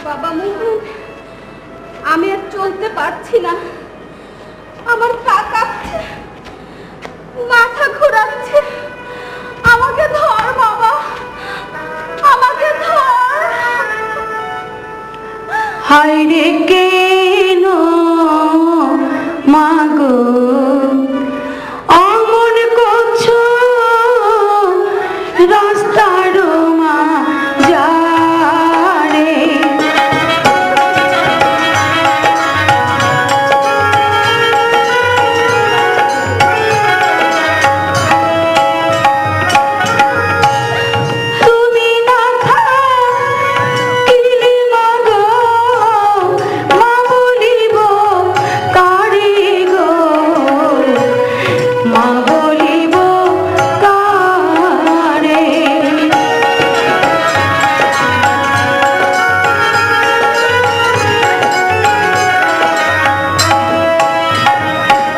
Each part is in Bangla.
বাবা মোহন, আমি আর চলতে পারছি না। আমার পা কাঁপছে, মাথা ঘোরাচ্ছে। আমাকে ধর বাবা, আমাকে ধর। হায় রে কেন মাগো অমন করছো, রাস্তার মা যারে। তুমি না থাকিলে মাগো মা বলিব কারে গো, মা বলিব কারে।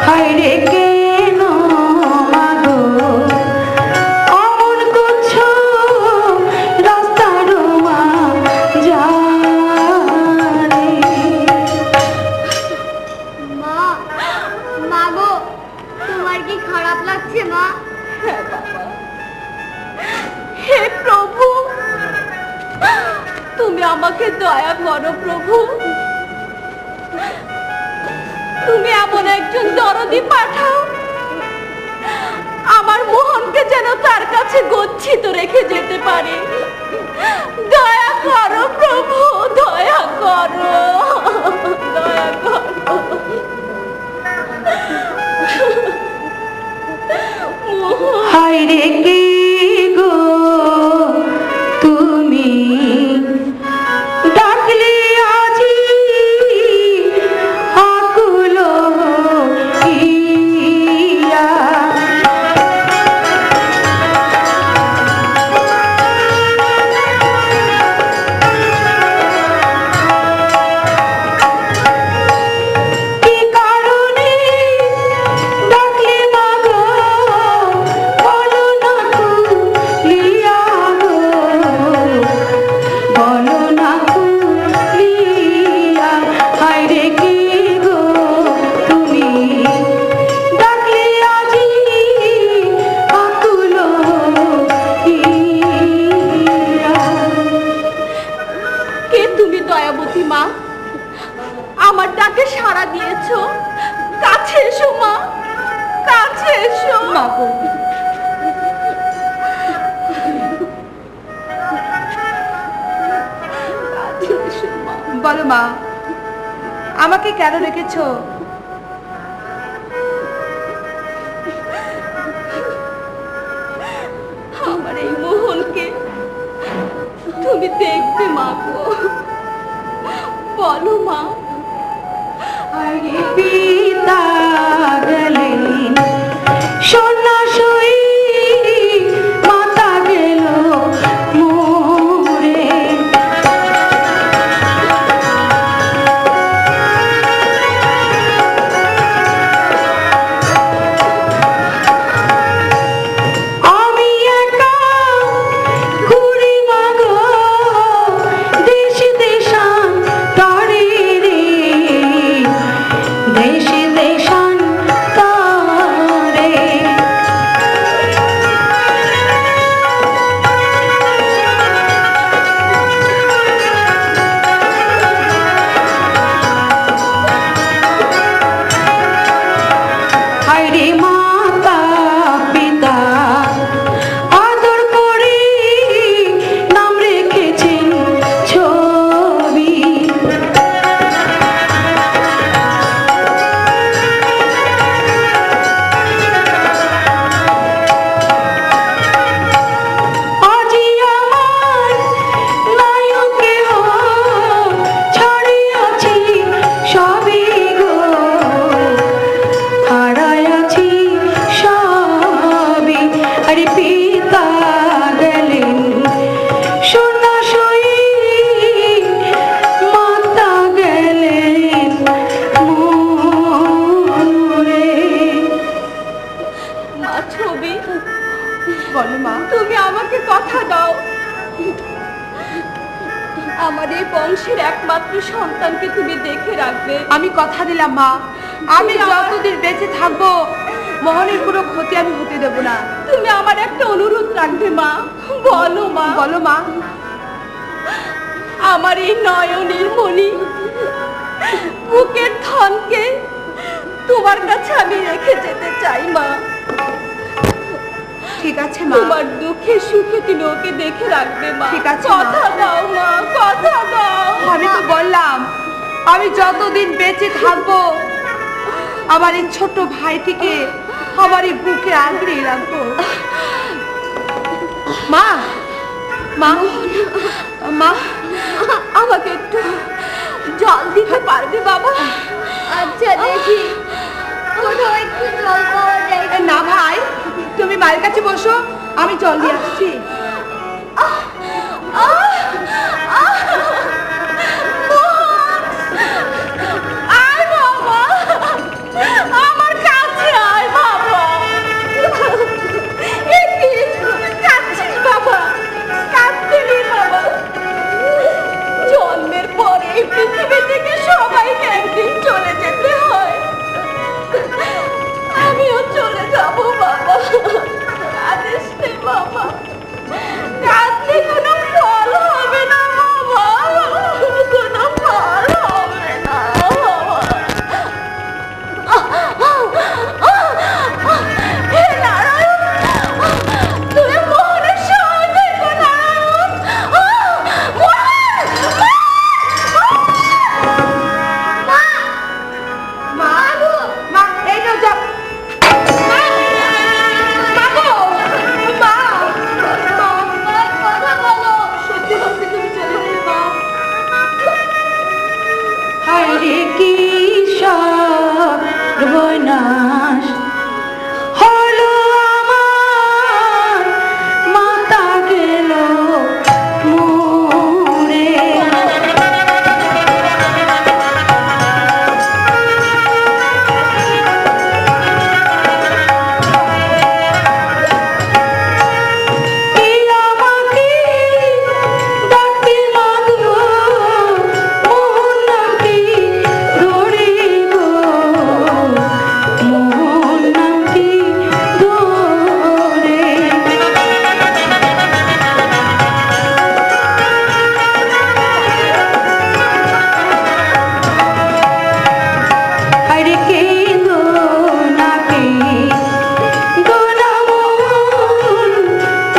হায় রে কেন মাগো অমন করছো, রাস্তার মা যারে। মা, মা গো, তোমার কি খারাপ লাগছে মা? হ্যাঁ বাবা। হে প্রভু, তুমি আমাকে দয়া করো প্রভু। তুমি এমন একজন দরদি পাঠাও, আমার মোহনকে যেন তার কাছে গচ্ছিত রেখে যেতে পারে। দয়া করো প্রভু, দয়া করো, দয়া করো। হায় রে কে গো তুমি, ডাকলে আজি আকুল হইয়া। কি কারণে ডাকলে মাগো বলো না খুলিয়া গো, বলো না খুলিয়া। হায় রে কি গো তুমি, ডাকলে আজি আকুল হইয়া। কে তুমি দয়াবতী মা? আমার ডাকে সাড়া দিয়েছো। কাছে এসো মা, কাছে এসো। মা গো, কাছে এসো মা। বলো মা, আমাকে কেন রেখেছো? আমার এই মোহনকে তুমি দেখবে মা গো, বলো মা। আরে পিতা গেলেন সন্ন্যাসী, মাতা গেল মোরে। আমি একা ঘুরি মাগো দেশ দেশান্তরে রে, দেশ দেশান্তরে। আমার এই বংশের একমাত্র সন্তানকে তুমি দেখে রাখবে। আমি কথা দিলাম মা, আমি যতদিন বেঁচে থাকবো মোহনের কোনো ক্ষতি আমি হতে দেব না। তুমি আমার একটা অনুরোধ রাখবে মা। বলো মা। বলো মা। আমার এই নয়নের মণি, বুকের ধনকে তোমার কাছে আমি রেখে যেতে চাই মা। ঠিক আছে মা। তোমার দুঃখে সুখে তুমি ওকে দেখে রাখবে মা। ঠিক আছে মা। কথা দাও মা, কথা দাও। আমি তো বললাম আমি যতদিন বেঁচে থাকবো আমার এই ছোট ভাইটিকে আমার এই বুকে আঁকড়ে রাখবো। মা, মা, মা, আমাকে একটু জল দিতে পারবে বাবা? আচ্ছা দেখি, কোথাও একটু জল পাওয়া যায় কি? না ভাই, তুমি মায়ের কাছে বসো, আমি জল দিয়ে আসছি। আয় বাবা, আমার কাছে আয় বাবা। এ কি, কাঁদছিস বাবা? কাঁদছিলি বাবা? জন্মের পরে এই পৃথিবী থেকে সবাইকে একদিন চলে যেতে হয়, আমিও চলে যাব বাবা। কাঁদিস নে বাবা, কাঁদলে কোনো ফল হবে না বাবা, কোনো ফল হবে না বাবা। হে নারায়ণ, তুমি মোহনের সহায় থেকো নারায়ণ। মা, মা, এই নাও যাও। কথা বলো। সত্যি সত্যি তুমি চলে যাবে মা। হরে কি সর্বনাশ হলো আমার, মাতা গেল মুড়ে। কি আমাকে ডাকতে মাগো, মোহন নাকি ধরে গো, মোহন নাকি ধরে। আরে কেঁদো নাকি দোনা মোহন,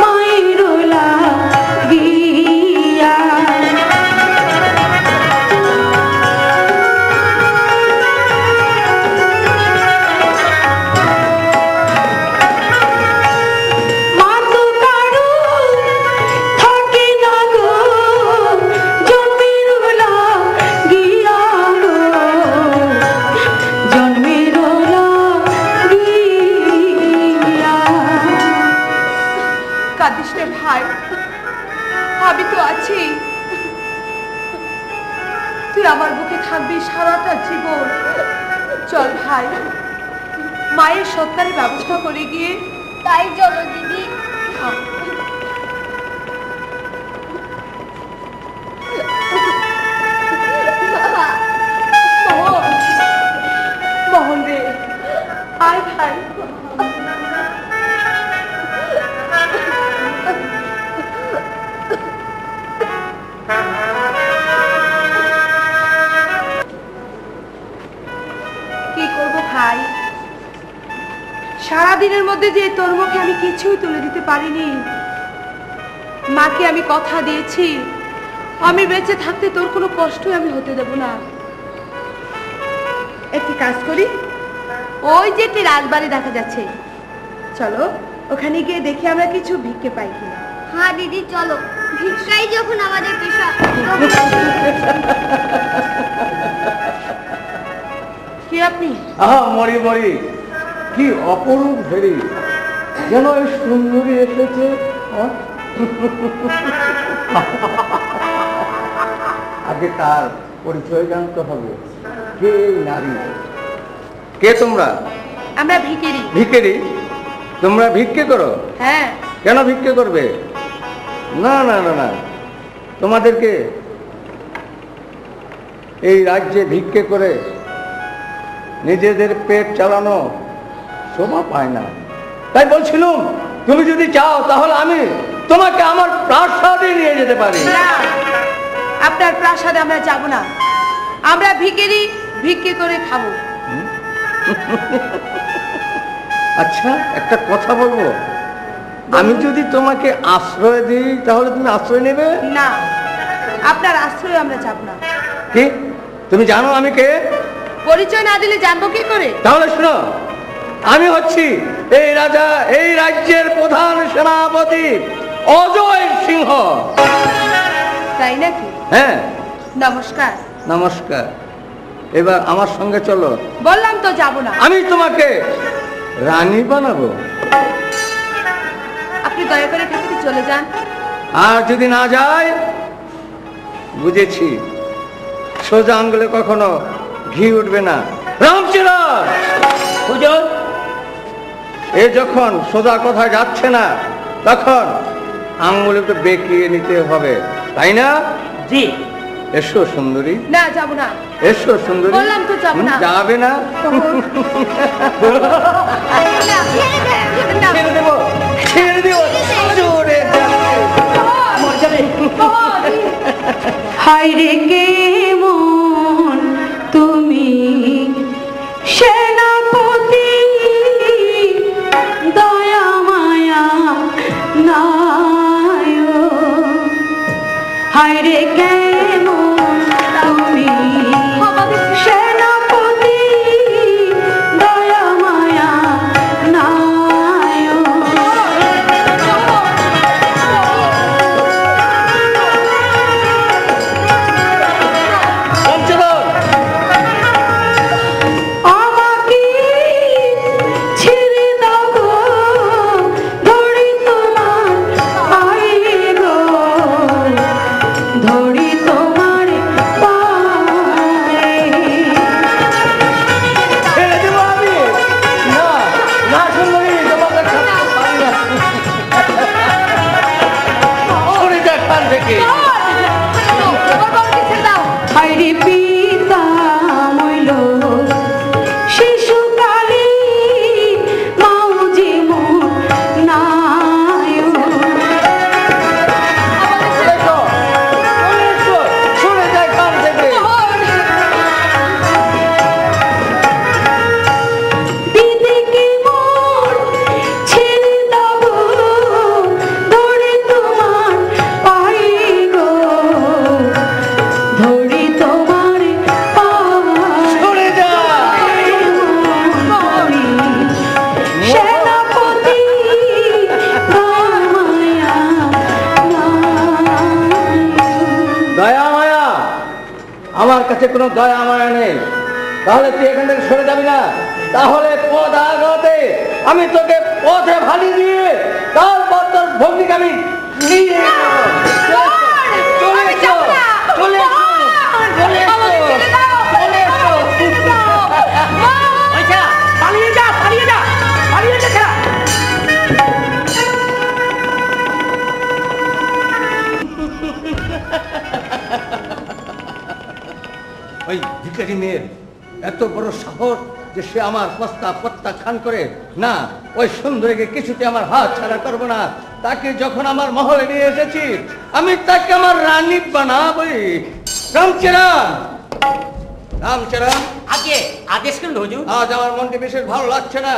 মায়ের লাগিয়া। মা তো কারো থাকে না গো, জন্মের লাগিয়া গো, জন্মের লাগিয়া। কাঁদিস রে ভাই, আমি তো আছি, তুই আমার বুকে থাকবি সারাটা জীবন। চল ভাই, মায়ের সৎকারের ব্যবস্থা করে গিয়ে তাই চলো দিদি। মোহন, মোহন রে, আয় ভাই। কি করব ভাই, সারাদিনের মধ্যে যে তোর মুখে আমি কিছুই তুলে দিতে পারিনি। মাকে আমি কথা দিয়েছি আমি বেঁচে থাকতে তোর কোনো কষ্টই আমি হতে দেব না। একটি কাজ করি, ওই যে একটি রাজবাড়ি দেখা যাচ্ছে, চলো ওখানে গিয়ে দেখি আমরা কিছু ভিক্ষে পাই কিনা। হ্যাঁ দিদি চলো, ভিক্ষাই যখন আমাদের পেশা। কি আপনি? আহা মরি মরি, কি অপরূপ ভেরি, যেন এই সুন্দরী এসেছে। আগে তার পরিচয় জানতে হবে, কে এই নারী, কে তোমরা? আমরা ভিখারি। ভিখারি? তোমরা ভিক্ষে করো? হ্যাঁ। কেন ভিক্ষে করবে? না না না না, তোমাদেরকে এই রাজ্যে ভিক্ষে করে নিজেদের পেট চালানো শোভা পায় না। তাই বলছিলাম, তুমি যদি চাও তাহলে আমি তোমাকে আমার প্রাসাদে নিয়ে যেতে পারি। না, আপনার প্রাসাদে আমরা যাব না। আমরা ভিক্ষে করে খাবো। আচ্ছা, একটা কথা বলবো, আমি যদি তোমাকে আশ্রয় দিই তাহলে তুমি আশ্রয় নেবে? না, আপনার আশ্রয় আমরা যাব না। কি তুমি জানো আমি কে? পরিচয় না দিলে জানবো কি করে? তাহলে শোনো, আমি হচ্ছি এই রাজা, এই রাজ্যের প্রধান সেনাপতি অজয় সিংহ। তাই নাকি? হ্যাঁ। নমস্কার। নমস্কার। এবার আমার সঙ্গে চলো। বললাম তো যাব না। আমি তোমাকে রানী বানাবো। আপনি দয়া করে এখান থেকে চলে যান। আর যদি না যায়, বুঝেছি, সোজা আঙ্গুলে কখনো ঘি উঠবে না। রামচরণ, হুজুর, এ যখন সোজা কথা যাচ্ছে না, তখন আঙ্গুল একটু বেঁকিয়ে নিতে হবে, তাই না? জি। এসো সুন্দরী। না, যাব না। এসো সুন্দরী। বললাম তো যাব না। যাবে না? ছেড়ে দেবো, ছেড়ে দেবো। জোরে হায়রে কেমন তুমি সেনাপতি, দয়া মায়া নাই। হায়রে কেমন তুমি সেনাপতি, দয়া মায়া নাই। রামচরণ, আমাকে ছেড়ে দাও গো, ধরি তোমার পায়ে গো, ধরি তোমার পায়ে। ছেড়ে দেবো আমি? না, না সুন্দরী, তোমাকে ছাড়তে পারি না। সরে যা এখান থেকে। হায়রে পিতা মইল শিশুকালে, মাও যে মোর নাই। দেখো, চলে এসো, সরে যা এখান থেকে। দিদিকে মোর ছেড়ে দাও গো, ধরে তোমার পায়ে গো, ধরে তোমার পায়ে। সরে যা। সেনাপতি, দয়া মায়া নাই। দয়া মায়া? আমার কাছে কোনো দয়া মায়া নেই। তাহলে তুই এখান থেকে সরে যাবি না? তাহলে পথ আগাতে আমি তোকে পথে ভালি দিয়ে তারপর তোর ভগ্নিকে আমি নিয়ে নেবো। চলে এসো, চলে এসো, চলে এসো, চলে এসো। ওই ছেড়া, পালিয়ে যা, পালিয়ে যা, পালিয়ে যা ছেড়া। ওই ভিখারি মেয়ের এত বড় সাহস যে সে আমার প্রস্তাব প্রত্যাখ্যান করে। না, ওই সুন্দরীকে কিছুতে আমার হাত ছাড়া করবো না। তাকে যখন আমার মহলে নিয়ে এসেছি, আমি তাকে আমার রানী বানাবই। রামচরণ, রামচরণ, আগে আদেশ করুন হুজুর। আজ আমার মনটি বিশেষ ভালো লাগছে না,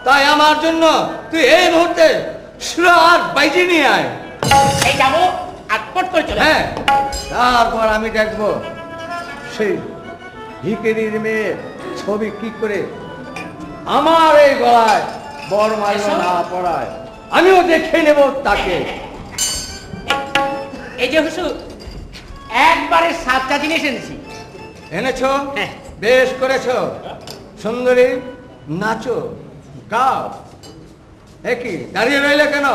তাই আমার জন্য তুই এই মুহূর্তে সুরা আর বাইজি নিয়ে আয়। এই যাবো, আটপট করে চলে। হ্যাঁ, তারপর আমি দেখবো সেই ভিখারির মেয়ে ছবি কি করে আমার এই গলায় বরমাল্য না পড়ায়, আমিও দেখে নেব তাকে। এই যে হুজুর, একবারে 7টা জিনিস এনেছি। এনেছো? হ্যাঁ। বেশ করেছো। সুন্দরী, নাচো, গাও। একই দাঁড়িয়ে রইলে কেন?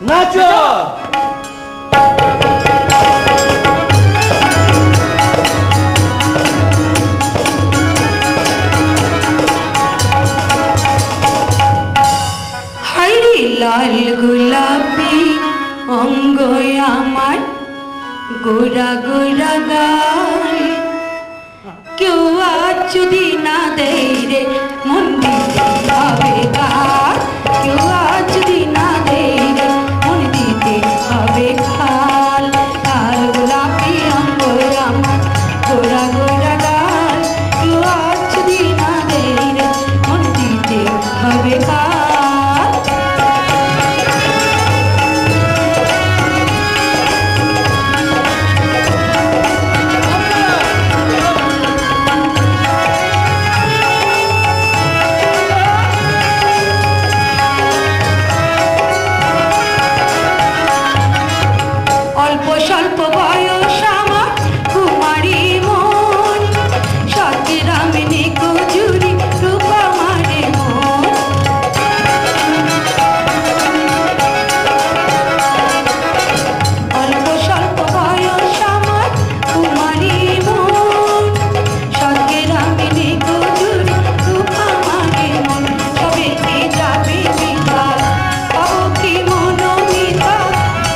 নাচো। হায়রে লাল গোলাপি অঙ্গ আমার, গোরা গোরা গাল, কেউ আজ যদি না দেয় রে মন দিতে হবে কার, কেউ আজ যদি না দেয় রে মন দিতে হবে খাল। লাল গোলাপি অঙ্গ আমার গোরা গোরা গাল, কেউ আজ যদি না দেয় রে মন দিতে হবে কাল। অল্প স্বল্প বয়স আমার কুমারী মন, সতীরামিনী কুজুরি রূপা মারে মন। অল্প স্বল্প বয়স আমার কুমারী মন, সতীরামিনী কুজুরি রূপা মারে মন। সবে কি যাবে বিকাল পাবো কি মনোমিতা,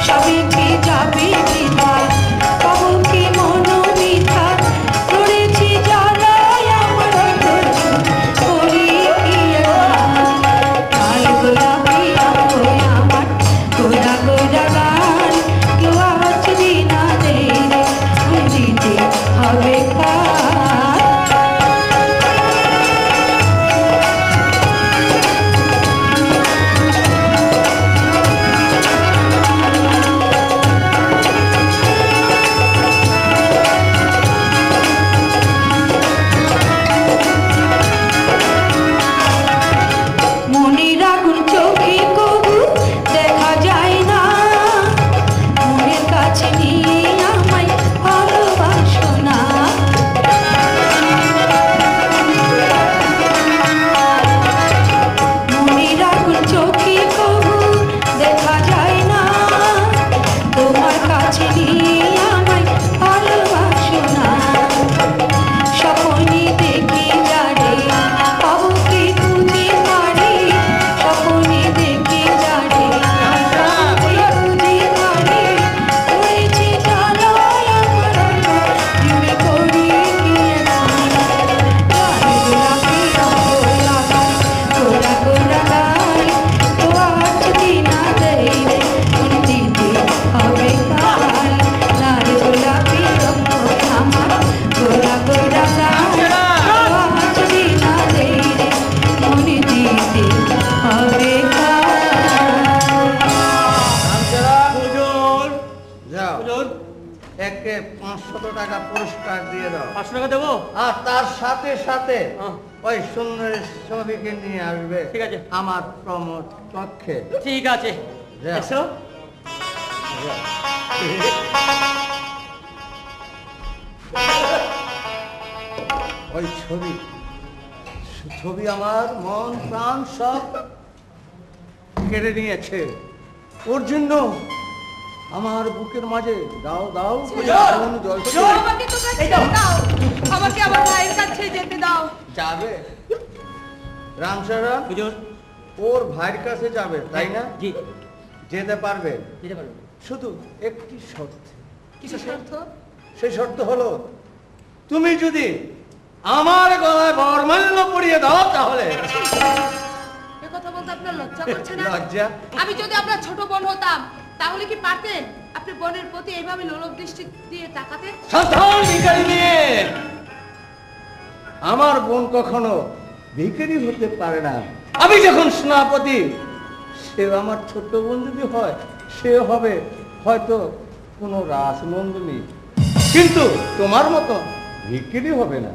সবে কি যাবে বিকাল পাবো কি মনোমিতা। পড়েছি জ্বালায় আমার ধৈর্য করি কি লাল গোলাপি অঙ্গ আমার গোরা গোরা গাল, কেউ আজ যদি না দেয় রে মন দিতে হবে কাল। মনের আগুন চোখে কবু দেখা যায় না, মনের কাছে নিয়ে আমায় ভালোবাসো না। মনের আগুন চোখে কবু দেখা যায় না, তোমার কাছে নিয়ে আমায় ভালোবাসো না। স্বপ্নে দেখি যারে পাবো কি খুঁজে পারি, স্বপ্নে দেখি যারে পাবো কি খুঁজে পারি। পড়েছি জ্বালায় আমার জুড়ে করি কি এখন, লাল গোলাপি অঙ্গ আমার গোরা গোরা গাল, কেউ আজ যদি না দেয় রে মন দিতে হবে কাল। লাল গোলাপি অঙ্গ আমার গোরা গোরা গাল, কেউ আজ যদি না দেয় রে মন দিতে হবে কাল। যাও একে 500 টাকা পুরস্কার দিয়ে দাও। 500 টাকা দেবো? আর তার সাথে সাথে হ্যাঁ। ওই সুন্দর ছবিকে নিয়ে আসবে ঠিক আছে। আমার প্রমোদ কক্ষে। ঠিক আছে, যাও। এসো। যাও। ওই ছবি আমার মন প্রাণ সব কেড়ে নিয়েছে। ওর জন্য আমার বুকের মাঝে দাও দাও করে আগুন জ্বলছে। আমাকে তো কাছে দাও, আমাকে আমার ভাইয়ের কাছে যেতে দাও। যাবে রামসারাম হুজুর। ওর ভাইয়ের কাছে যাবে তাই না? জি, যেতে পারবে, যেতে পারবো। শুধু একটি শর্ত। কিসের শর্ত? সেই শর্ত হলো তুমি যদি আমার গলায় বরমাল্য পরিয়ে দাও তাহলে। এ কথা বলতে আপনার লজ্জা করছে না? লজ্জা? আমি যদি আপনার ছোট বোন হতাম তাহলে কি পারতেন আপনি বোনের প্রতি এইভাবে লোলক দৃষ্টি দিয়ে তাকাতে? সাধারণ ভিখারি মেয়ে, আমার বোন কখনো ভিখারি হতে পারে না। আমি যখন সেনাপতি, সে আমার ছোট বোন যদি হয় সে হবে হয়তো কোনো রাজনন্দিনী, কিন্তু তোমার মতো ভিখারি হবে না।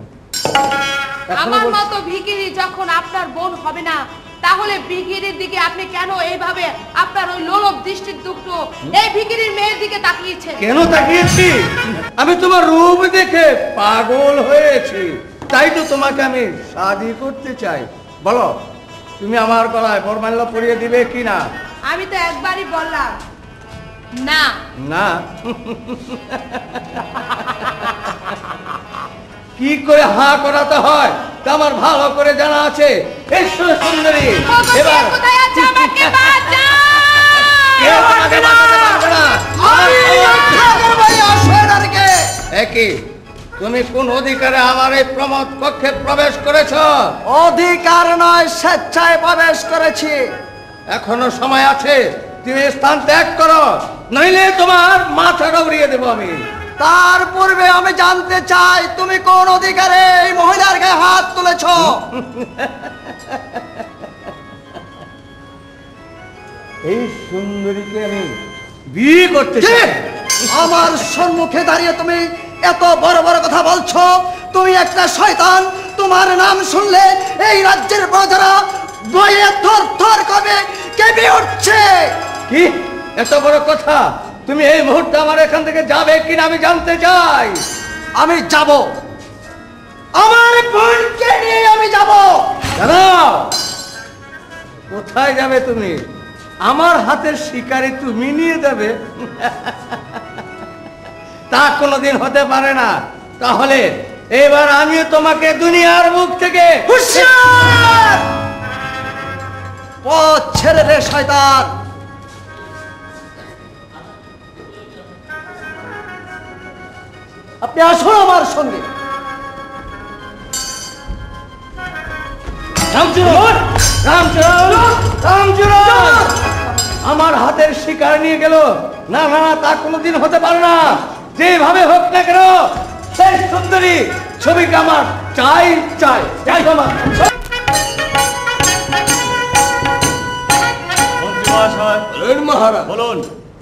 আমার মতো ভিখিরি যখন আপনার বোন হবে না, তাহলে ভিখিরির দিকে আপনি কেন এইভাবে আপনার ওই লোলক দৃষ্টির দুটো এই ভিখিরির মেয়ের দিকে তাকিয়েছেন? কেন তাকিয়েছি? আমি তোমার রূপ দেখে পাগল হয়েছি, তাই তো তোমাকে আমি শাদী করতে চাই। বলো তুমি আমার গলায় বরমাল্য পরিয়ে দিবে কি না? আমি তো একবারই বললাম না। না কি করে হা করাতে হয় তা আমার ভালো করে জানা আছে। ঈশ্বর সুন্দরী, এবার কোথায় আছে? আমাকে বাঁচাও! কেউ তোমাকে বাঁচাতে পারবে না। আমার একই তুমি কোন অধিকারে আমার এই প্রমোদ কক্ষে প্রবেশ করেছ? অধিকার নয়, স্বেচ্ছায় প্রবেশ করেছি। এখনো সময় আছে, তুমি স্থান ত্যাগ করো, নইলে তোমার মাথাটা উড়িয়ে দেবো আমি। তার পূর্বে আমি জানতে চাই তুমি কোন অধিকারে এই মহিলার গায়ে হাত তুলেছ? এই সুন্দরীকে আমি বিয়ে করতে চাই। আমার সম্মুখে দাঁড়িয়ে তুমি এত বড় বড় কথা বলছো? তুমি একটা শয়তান। তোমার নাম শুনলে এই রাজ্যের প্রজারা ভয়ে থর থর করে কেঁপে উঠছে। কি এত বড় কথা? তুমি এই মুহূর্তে আমার এখান থেকে যাবে কিনা আমি জানতে চাই। আমি যাব, আমার বোনকে নিয়ে আমি যাব। জানাও কোথায় যাবে তুমি? আমার হাতের শিকারি তুমি নিয়ে যাবে? তা কোনোদিন হতে পারে না। তাহলে এবার আমি তোমাকে দুনিয়ার মুখ থেকে হুঁশিয়ার! পথ ছেড়ে রে শয়তান। আপনি আসুন আমার সঙ্গে। রামচরণ, রামচরণ, রামচরণ! আমার হাতের শিকার নিয়ে গেল। না না, তা কোনোদিন হতে পারে না। যেভাবে হোক না কেন সেই সুন্দরী ছবিটা আমার চাই চাই চাই আমার। মহারাজ বলুন,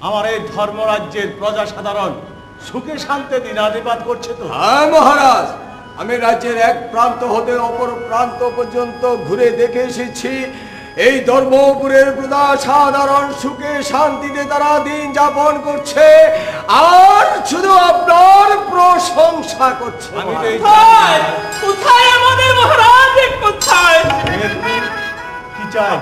আমার এই ধর্মরাজ্যের প্রজা সাধারণ সুখে শান্তি দিনাতিপাত করছে তো? হ্যাঁ মহারাজ, আমি রাজ্যের এক প্রান্ত হতে অপর প্রান্ত পর্যন্ত ঘুরে দেখে এসেছি। এই ধর্মপুরের প্রজা সাধারণ সুখে শান্তিতে তারা দিন যাপন করছে, আর শুধু আপনার প্রশংসা করছে। আমি তো এই কোথায় আমাদের মহারাজ? কোথায়? কি চাই?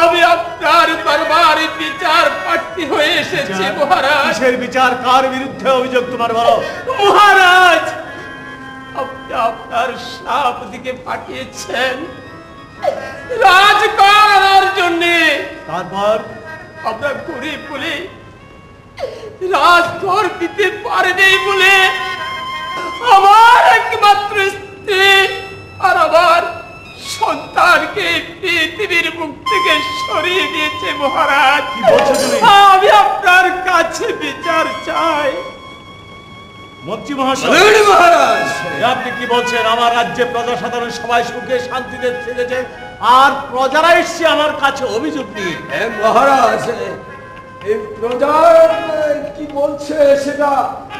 আমি আপনার দরবারে বিচার প্রার্থী হয়ে এসেছি মহারাজ। কিসের বিচার? কার বিরুদ্ধে অভিযোগ তোমার? বলো মহারাজ, আপনি আপনার সাপ দিকে পাঠিয়েছেন রাজকার জন্য। তারপর আমরা গরিব বলে রাজঘর দিতে পারেনি বলে আমার একমাত্র স্ত্রী আর আমার সন্তানকে পৃথিবীর মুখ থেকে সরিয়ে দিয়েছে মহারাজ। কি বলছো তুমি? আমি আপনার কাছে বিচার চাই। মন্ত্রী মহাশয়, মহারাজ, আপনি কি বলছেন? আমার রাজ্যে প্রজা সাধারণ সবাই সুখে শান্তিতে থেকেছে, আর প্রজারা এসছে আমার কাছে অভিযোগ নিয়ে। মহারাজ, এই প্রজা কি বলছে সেটা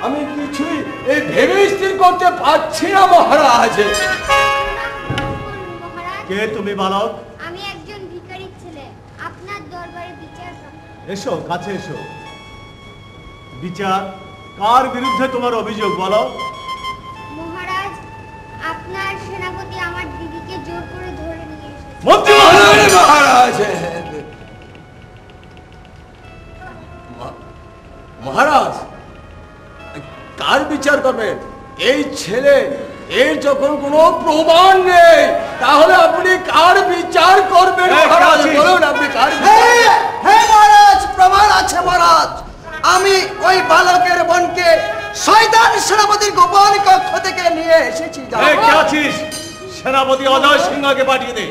আমি কিছুই ভেবে স্থির করতে পারছি না মহারাজ। মহারাজ, কে তুমি বালক? আমি একজন ভিখারির ছেলে, আপনার দরবারে বিচার চাই। এসো, কাছে এসো। বিচার কার বিরুদ্ধে তোমার অভিযোগ? বলো। মহারাজ, আপনার সেনাপতি আমার দিদিকে জোর করে ধরে নিয়ে এসেছে। মন্ত্রী মহারাজ, মহারাজ কার বিচার করবেন? এই ছেলে, এর যখন কোনো প্রমাণ নেই, তাহলে আপনি কার বিচার করবেন মহারাজ? বলুন আপনি কার? হ্যাঁ মহারাজ, প্রমাণ আছে মহারাজ। আমি ওই বালকের বোনকে শয়তান সেনাপতির গোপন কক্ষ থেকে নিয়ে এসেছি। কে আছিস? সেনাপতি অজয় সিংহকে পাঠিয়ে দে।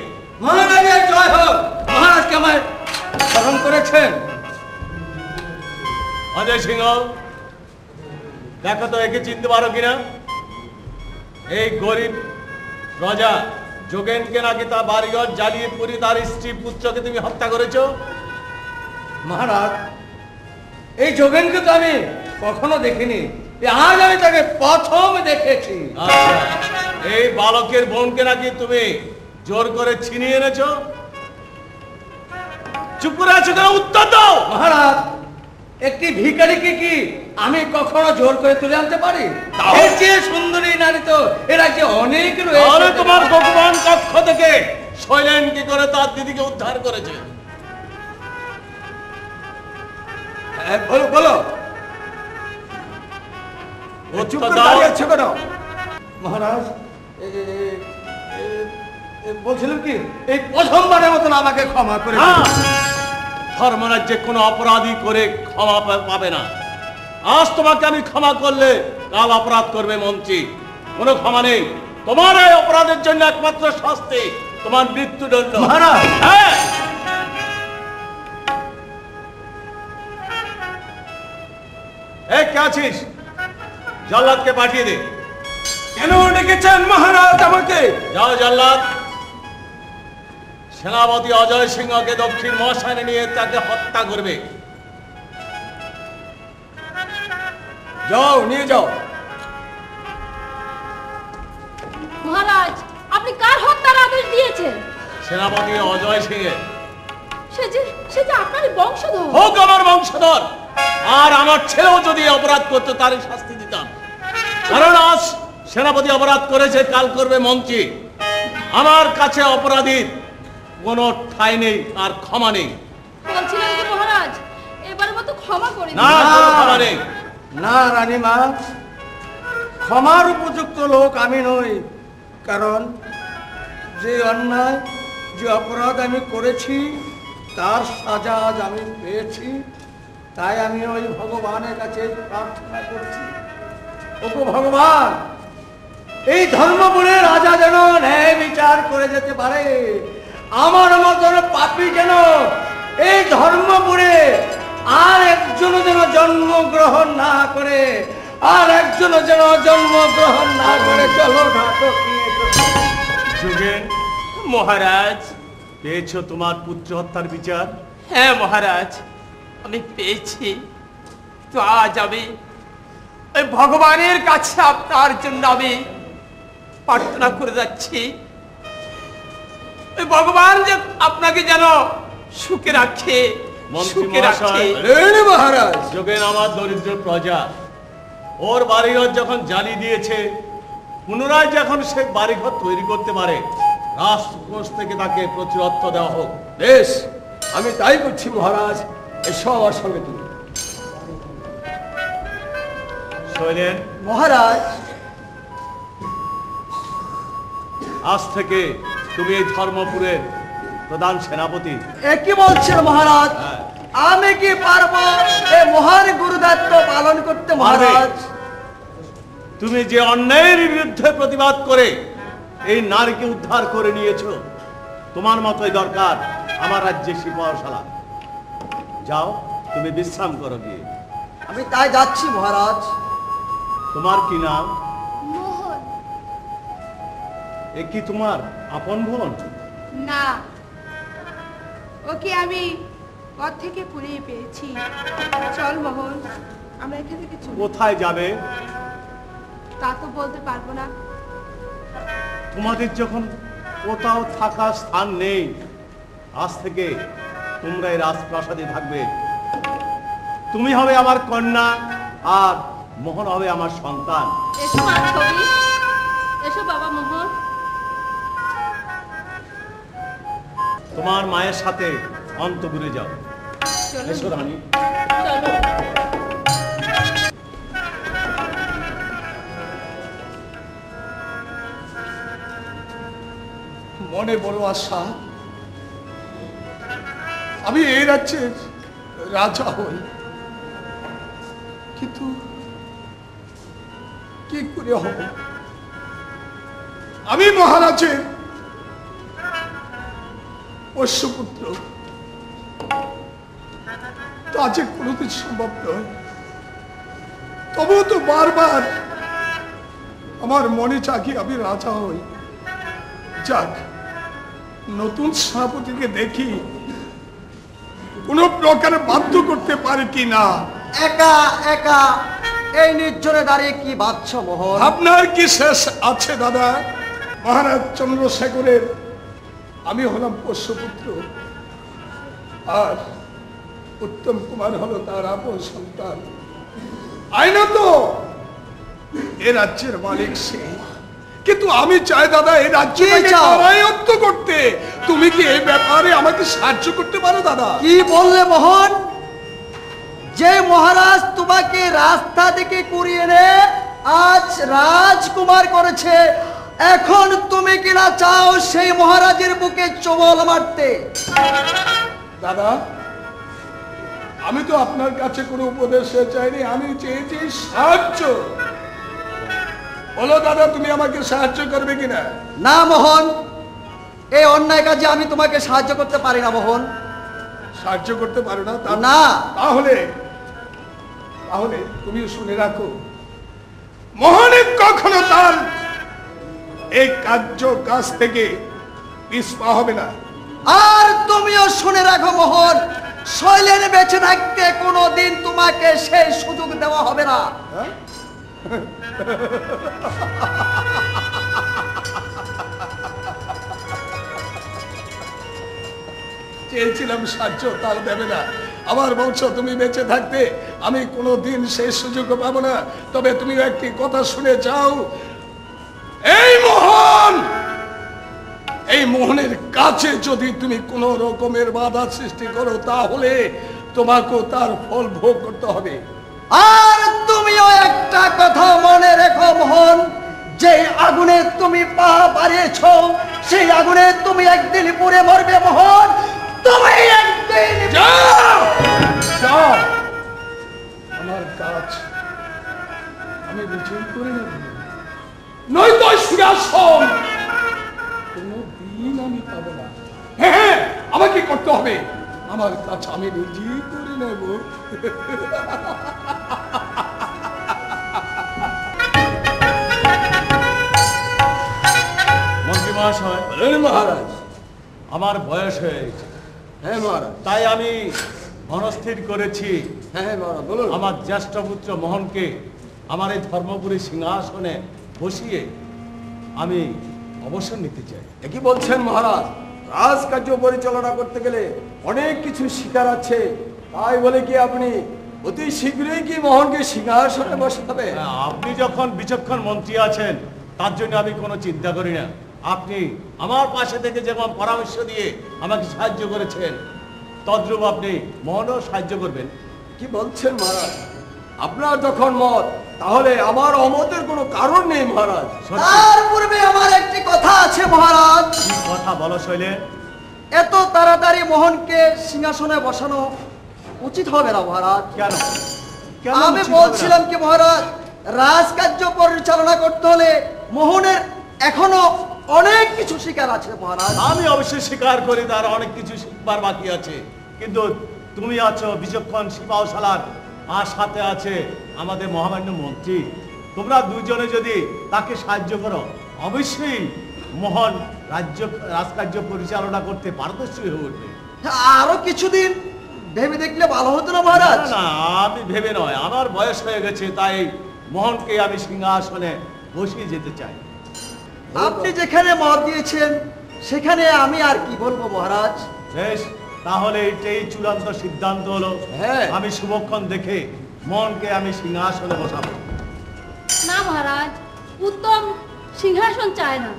মহারাজের জয় হোক। মহারাজকে আমায় স্মরণ করেছেন। অজয় সিংহ, দেখো তো একে চিনতে পারো কিনা? এই গরিব প্রজা যোগেনকে নাকি তার বাড়িঘর জ্বালিয়ে পুড়িয়ে তার স্ত্রী পুত্রকে তুমি হত্যা করেছো। মহারাজ, এই যোগেনকে তো আমি কখনো দেখিনি, আজ আমি তাকে প্রথম দেখেছি। আচ্ছা, এই বালকের বোনকে নাকি তুমি জোর করে ছিনিয়ে এনেছো। চুপ করে আছো কেন? উত্তর দাও। মহারাজ, একটি ভিখারিকে কি আমি কখনো জোর করে তুলে আনতে পারি? এর চেয়ে সুন্দরী নারী তো এরা যে অনেক তাহলে রয়েছে। তোমার গোপন কক্ষ থেকে শৈলেন কি করে তার দিদিকে উদ্ধার করেছে? বলো বলো, চুপ করে দাঁড়িয়ে আছো কেন? মহারাজ, বলছিলাম কি, এই প্রথমবারের মতন আমাকে ক্ষমা করে দিন। ধর্মরাজ্যে কোনো অপরাধী করে ক্ষমা পাবে না। আজ তোমাকে আমি ক্ষমা করলে কাল অপরাধ করবে মন্ত্রী, কোনো ক্ষমা নেই। তোমার এই অপরাধের জন্য একমাত্র শাস্তি তোমার মৃত্যুদণ্ড। মহারাজ, হ্যাঁ, এই কে আছিস? জল্লাদকে পাঠিয়ে দে। কেন ডেকেছেন মহারাজ আমাকে? যাও জল্লাদ, সেনাপতি অজয় সিংহকে দক্ষিণ মহাশানে নিয়ে তাকে হত্যা করবে। যাও, নিয়ে যাও। মহারাজ, আপনি কার হত্যার আদেশ দিয়েছেন? সেনাপতি অজয় সিংহের। সে যে আপনারই বংশধর। হোক আমার বংশধর, আর আমার ছেলেও যদি অপরাধ করতো তার শাস্তি দিতাম। কারণ আজ সেনাপতি অপরাধ করেছে, কাল করবে মন্ত্রী। আমার কাছে অপরাধীর কোনো ঠাঁই নেই আর ক্ষমা নেই। বলছিলেন কি মহারাজ, এবারের মতো ক্ষমা করে দিন। না, কোনো ক্ষমা নেই। না রানীমা, ক্ষমার উপযুক্ত লোক আমি নই। কারণ যে অন্যায়, যে অপরাধ আমি করেছি তার সাজা আজ আমি পেয়েছি। তাই আমি ওই ভগবানের কাছে প্রার্থনা করছি, ওগো ভগবান, এই ধর্মপুরের রাজা যেন ন্যায় বিচার করে যেতে পারে। আমার মতন পাপী যেন এই ধর্মপুরে আর একজনও যেন জন্মগ্রহণ না করে, আর একজনও যেন জন্মগ্রহণ না করে। চলো ঘাতক নিয়ে চলো। যোগেন, মহারাজ, পেয়েছো তোমার পুত্র হত্যার বিচার? হ্যাঁ মহারাজ, আমি পেয়েছি। তো আজ আমি ওই ভগবানের কাছে আপনার জন্য আমি প্রার্থনা করে যাচ্ছি। ওই ভগবান যে আপনাকে যেন সুখে রাখে, মন্ত্রী সুখে রাখে। মহাশয়, মহারাজ, যোগেন আমার দরিদ্র প্রজা, ওর বাড়িঘর যখন জ্বালিয়ে দিয়েছে, পুনরায় যখন সে বাড়িঘর তৈরি করতে পারে, রাষ্ট্রকোষ থেকে তাকে প্রচুর অর্থ দেওয়া হোক। বেশ, আমি তাই করছি মহারাজ। এসো আমার সঙ্গে তুমি। শৈলেন, মহারাজ, আজ থেকে তুমি এই ধর্মপুরের প্রধান সেনাপতি। একই বলছেন মহারাজ? হ্যাঁ। আমি কি পারবো এই মহান গুরুদায়িত্ব পালন করতে মহারাজ? তুমি যে অন্যায়ের বিরুদ্ধে প্রতিবাদ করে এই নারীকে উদ্ধার করে নিয়েছো, তোমার মতোই দরকার আমার রাজ্যে সিপাহশালা। যাও, তুমি বিশ্রাম করো গিয়ে। আমি তাই যাচ্ছি মহারাজ। তোমার কি নাম? মোহন। এ কি তোমার আপন বোন? না, ওকে আমি পথ থেকে কুড়িয়ে পেয়েছি। চল মোহন, আমরা এখান থেকে চলি। কোথায় যাবে? তা তো বলতে পারবো না। তোমাদের যখন কোথাও থাকার স্থান নেই, আজ থেকে তোমরা এই রাজপ্রাসাদে থাকবে। তুমি হবে আমার কন্যা, আর মোহন হবে আমার সন্তান। এসো মা ছবি, এসো বাবা মোহন। তোমার মায়ের সাথে অন্তপুরে যাও। চলো এসো রানী। চলো। মনে বড় আশা, আমি এই রাজ্যের রাজা হই, কিন্তু কি করে হব? আমি মহারাজের পোষ্যপুত্র, তা যে কোনোদিন সম্ভব নয়। তবুও তো বারবার আমার মনে চাকি আমি রাজা হই। যাক, নতুন সেনাপতিকে দেখি কোন প্রকারে বাধ্য করতে পারে কি না। একা একা এই নির্জনে দাঁড়িয়ে কি ভাবছ মোহন? আপনার কি শেষ আছে দাদা? মহারাজ চন্দ্রশেখরের আমি হলাম পোষ্যপুত্র, আর উত্তম কুমার হলো তার আপন সন্তান। আইনত এ রাজ্যের মালিক সে, কিন্তু আমি চাই দাদা এই রাজ্যটাকে করায়ত্ত করতে। তুমি কি এই ব্যাপারে আমাকে সাহায্য করতে পারো দাদা? কি বললে মোহন? যে মহারাজ তোমাকে রাস্তা থেকে কুড়িয়ে এনে আজ রাজকুমার করেছে, এখন তুমি কিনা চাও সেই মহারাজের বুকে চোবল মারতে? দাদা, আমি তো আপনার কাছে কোনো উপদেশ চাইনি, আমি চেয়েছি সাহায্য। বলো দাদা, তুমি আমাকে সাহায্য করবে কিনা? না মোহন, এই অন্যায় কাজে আমি তোমাকে সাহায্য করতে পারি না মোহন। সাহায্য করতে পারো না? না। তাহলে তুমিও শুনে রাখো, মোহনে কখনো তার এই কাজ থেকে পিছপা হবে না। আর তুমিও শুনে রাখো মোহন, শৈলেন বেঁচে থাকতে কোনোদিন তোমাকে সেই সুযোগ দেওয়া হবে না। চেয়েছিলাম সাহায্য, তাও দেবে না। আমার বংশ তুমি বেঁচে থাকতে আমি কোনোদিন সেই সুযোগ পাবো না। তবে তুমি একটি কথা শুনে যাও, এই মোহনের কাছে যদি তুমি কোন রকমের বাধা সৃষ্টি করো, তাহলে তোমাকেও তার ফল ভোগ করতে হবে। আর তুমিও একটা কথা মনে রেখো মোহন, যে আগুনে তুমি পা বাড়িয়েছ, সেই আগুনে তুমি একদিন পুড়ে মরবে মোহন। তুমি একদিন যাও, আমার কাজ আমি নিজেই করে নেব, নয়তো সিংহাসন কোনদিন আমি পাবো না। হ্যাঁ, আমাকে করতে হবে, আমার কাজ আমি নিজেই করে নেব। মন্ত্রী মহাশয়। মহারাজ, আমার বয়স হয়েছে। হ্যাঁ মহারাজ। তাই আমি মনস্থির করেছি, হ্যাঁ মহারাজ বলুন। আমার জ্যেষ্ঠ পুত্র মোহনকে আমার এই ধর্মপুরী সিংহাসনে বসিয়ে আমি অবসর নিতে চাই। কি বলছেন মহারাজ? রাজকার্য পরিচালনা করতে গেলে অনেক কিছু শিকার আছে, তাই বলে কি আপনি অতি শীঘ্রই কি মোহনকে সিংহাসনে বসাবে? আপনি যখন বিচক্ষণ মন্ত্রী আছেন, তার জন্য আমি কোনো চিন্তা করি না। আপনি আমার পাশে থেকে যেমন পরামর্শ দিয়ে আমাকে সাহায্য করেছেন, তদ্রূপ আপনি মোহনও সাহায্য করবেন। কি বলছেন মহারাজ? আপনার যখন মত, তাহলে আমার অমতের কোনো কারণ নেই মহারাজ। তার পূর্বে আমার একটি কথা আছে মহারাজ। কি কথা বলো শৈলেন? এত তাড়াতাড়ি মোহনকে সিংহাসনে বসানো উচিত হবে না মহারাজ। কেন? আমি বলছিলাম কি মহারাজ, রাজকার্য পরিচালনা করতে হলে মোহনের এখনো অনেক কিছু শিকার আছে মহারাজ। আমি অবশ্যই স্বীকার করি তার অনেক কিছু শিখবার বাকি আছে, কিন্তু তুমি আছো বিচক্ষণ সিপাহসালার, আর সাথে আছে আমাদের মহামান্য মন্ত্রী। তোমরা দুজনে যদি তাকে সাহায্য করো, অবশ্যই মোহন রাজকার্য পরিচালনা করতে পারদর্শী হয়ে উঠবে। আরো কিছুদিন ভেবে দেখলে ভালো হতো না মহারাজ? না, আমি ভেবে নয়, আমার বয়স হয়ে গেছে, তাই মোহনকে আমি সিংহাসনে বসিয়ে যেতে চাই। আপনি যেখানে মত দিয়েছেন সেখানে আমি আর কি বলবো মহারাজ। বেশ, তাহলে এটাই চূড়ান্ত সিদ্ধান্ত হলো। হ্যাঁ, আমি শুভক্ষণ দেখে মোহনকে আমি সিংহাসনে বসাবো। না মহারাজ, উত্তম সিংহাসন চায় না,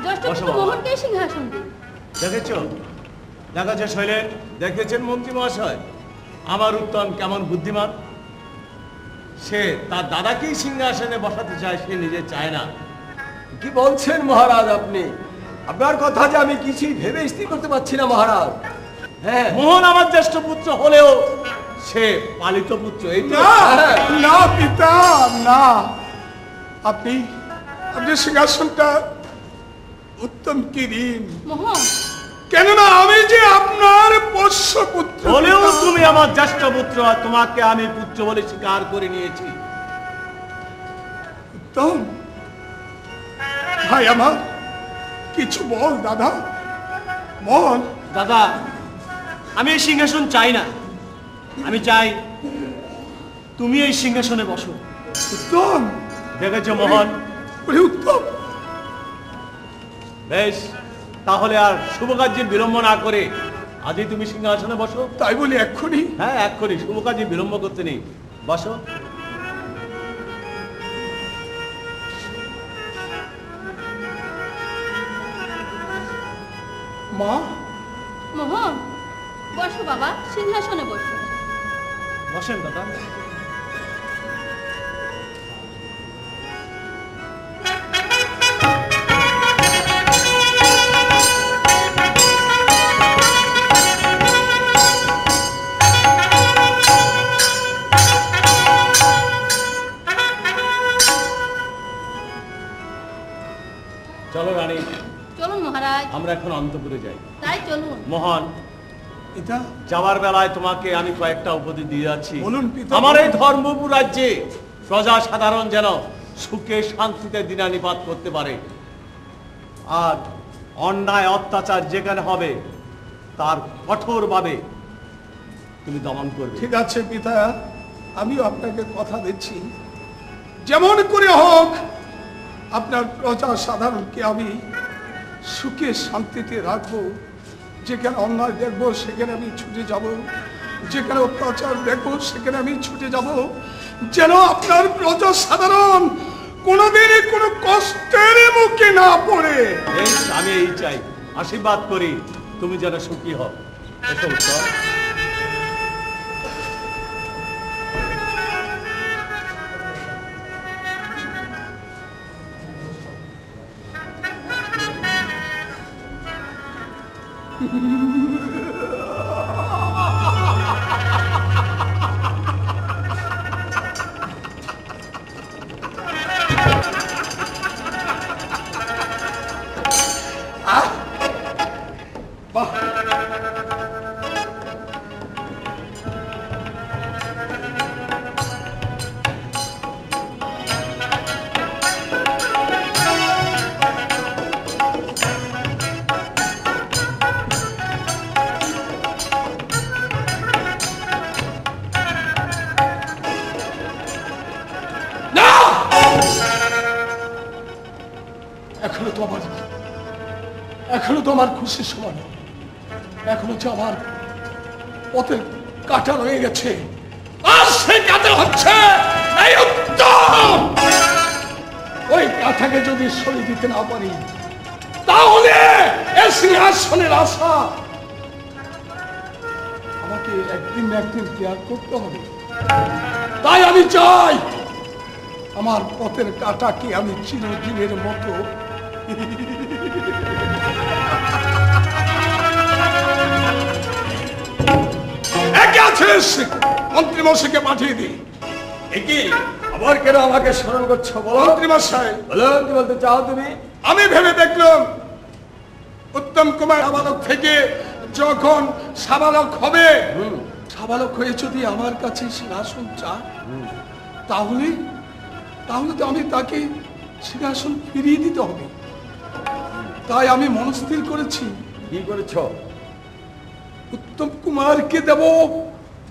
জ্যেষ্ঠ বসো পুত্র বাবা। মোহনকে সিংহাসন দিন। দেখেছো শৈলেন, দেখেছেন মন্ত্রী মহাশয় আমার উত্তম কেমন বুদ্ধিমান। সে তার দাদাকেই সিংহাসনে বসাতে চায়, সে নিজে চায় না। কি বলছেন মহারাজ আপনি? আপনার কথা যে আমি কিছুই ভেবে স্থির করতে পারছি না মহারাজ। হ্যাঁ, মোহন আমার জ্যেষ্ঠ পুত্র হলেও সে পালিত পুত্র। এই তো। না পিতা, না, আপনি সিংহাসনটা উত্তমকে দিন। মোহন, কেননা আমি যে আপনার পোষ্য পুত্র। হলেও তুমি আমার জ্যেষ্ঠ পুত্র, আর তোমাকে আমি পুত্র বলে স্বীকার করে নিয়েছি। উত্তম ভাই আমার, কিছু বল দাদা, বল। দাদা, আমি এই সিংহাসন চাই না, আমি চাই তুমি এই সিংহাসনে বসো। উত্তম, দেখেছো মোহন? উত্তম, বেশ, তাহলে আর শুভ কার্যে বিলম্ব না করে আজই তুমি সিংহাসনে বসো। তাই বলি এক্ষুনি? হ্যাঁ, এক্ষুনি, শুভ কার্যে বিলম্ব করতে নেই, বসো। মা। মোহন, বসো বাবা, সিংহাসনে বসো। বসেন দাদা। আমরা এখন অন্তপুরে যাই। তাই চলুন। মোহন, পিতা, যাওয়ার বেলায় তোমাকে আমি কয়েকটা উপদেশ দিয়ে যাচ্ছি। বলুন পিতা। আমার এই ধর্মপুর রাজ্যে প্রজা সাধারণ যেন সুখে শান্তিতে দিনানিপাত করতে পারে, আর অন্যায় অত্যাচার যেখানে হবে তার কঠোরভাবে তুমি দমন করবে। ঠিক আছে পিতা, আমিও আপনাকে কথা দিচ্ছি, যেমন করে হোক আপনার প্রজা সাধারণকে আমি সুখে শান্তিতে রাখবো। যেখানে অন্যায় দেখবো সেখানে আমি ছুটে যাব, যেখানে অত্যাচার দেখবো সেখানে আমি ছুটে যাব, যেন আপনার প্রজা সাধারণ কোনোদিনই কোনো কষ্টের মুখে না পড়ে। আমি এই চাই, আশীর্বাদ করি তুমি যেন সুখী হও। এসো উত্তর। এখনো তো আমার খুশির সময়, এখনো যে আমার পথে কাটা রয়ে গেছে, আর সে কাটা হচ্ছে এই উত্তম। ওই কাঠাকে যদি সরিয়ে দিতে না পারি তাহলে এই সিংহাসনের আশা আমাকে একদিন না একদিন ত্যাগ করতে হবে। তাই আমি চাই আমার পথের কাটাকে আমি চিরদিনের মতো মন্ত্রীমশাইকে পাঠিয়ে দিই। কি আবার কেন আমাকে স্মরণ করছো? বলো মন্ত্রীমশাই, বলো কি বলতে চাও তুমি? আমি ভেবে দেখলাম উত্তম কুমার সাবালক থেকে যখন সাবালক হবে, সাবালক হয়ে যদি আমার কাছে সিংহাসন চায় তাহলে তো আমি তাকে সিংহাসন ফিরিয়ে দিতে হবে। তাই আমি মনস্থির করেছি। কি করেছ? উত্তম কুমারকে দেব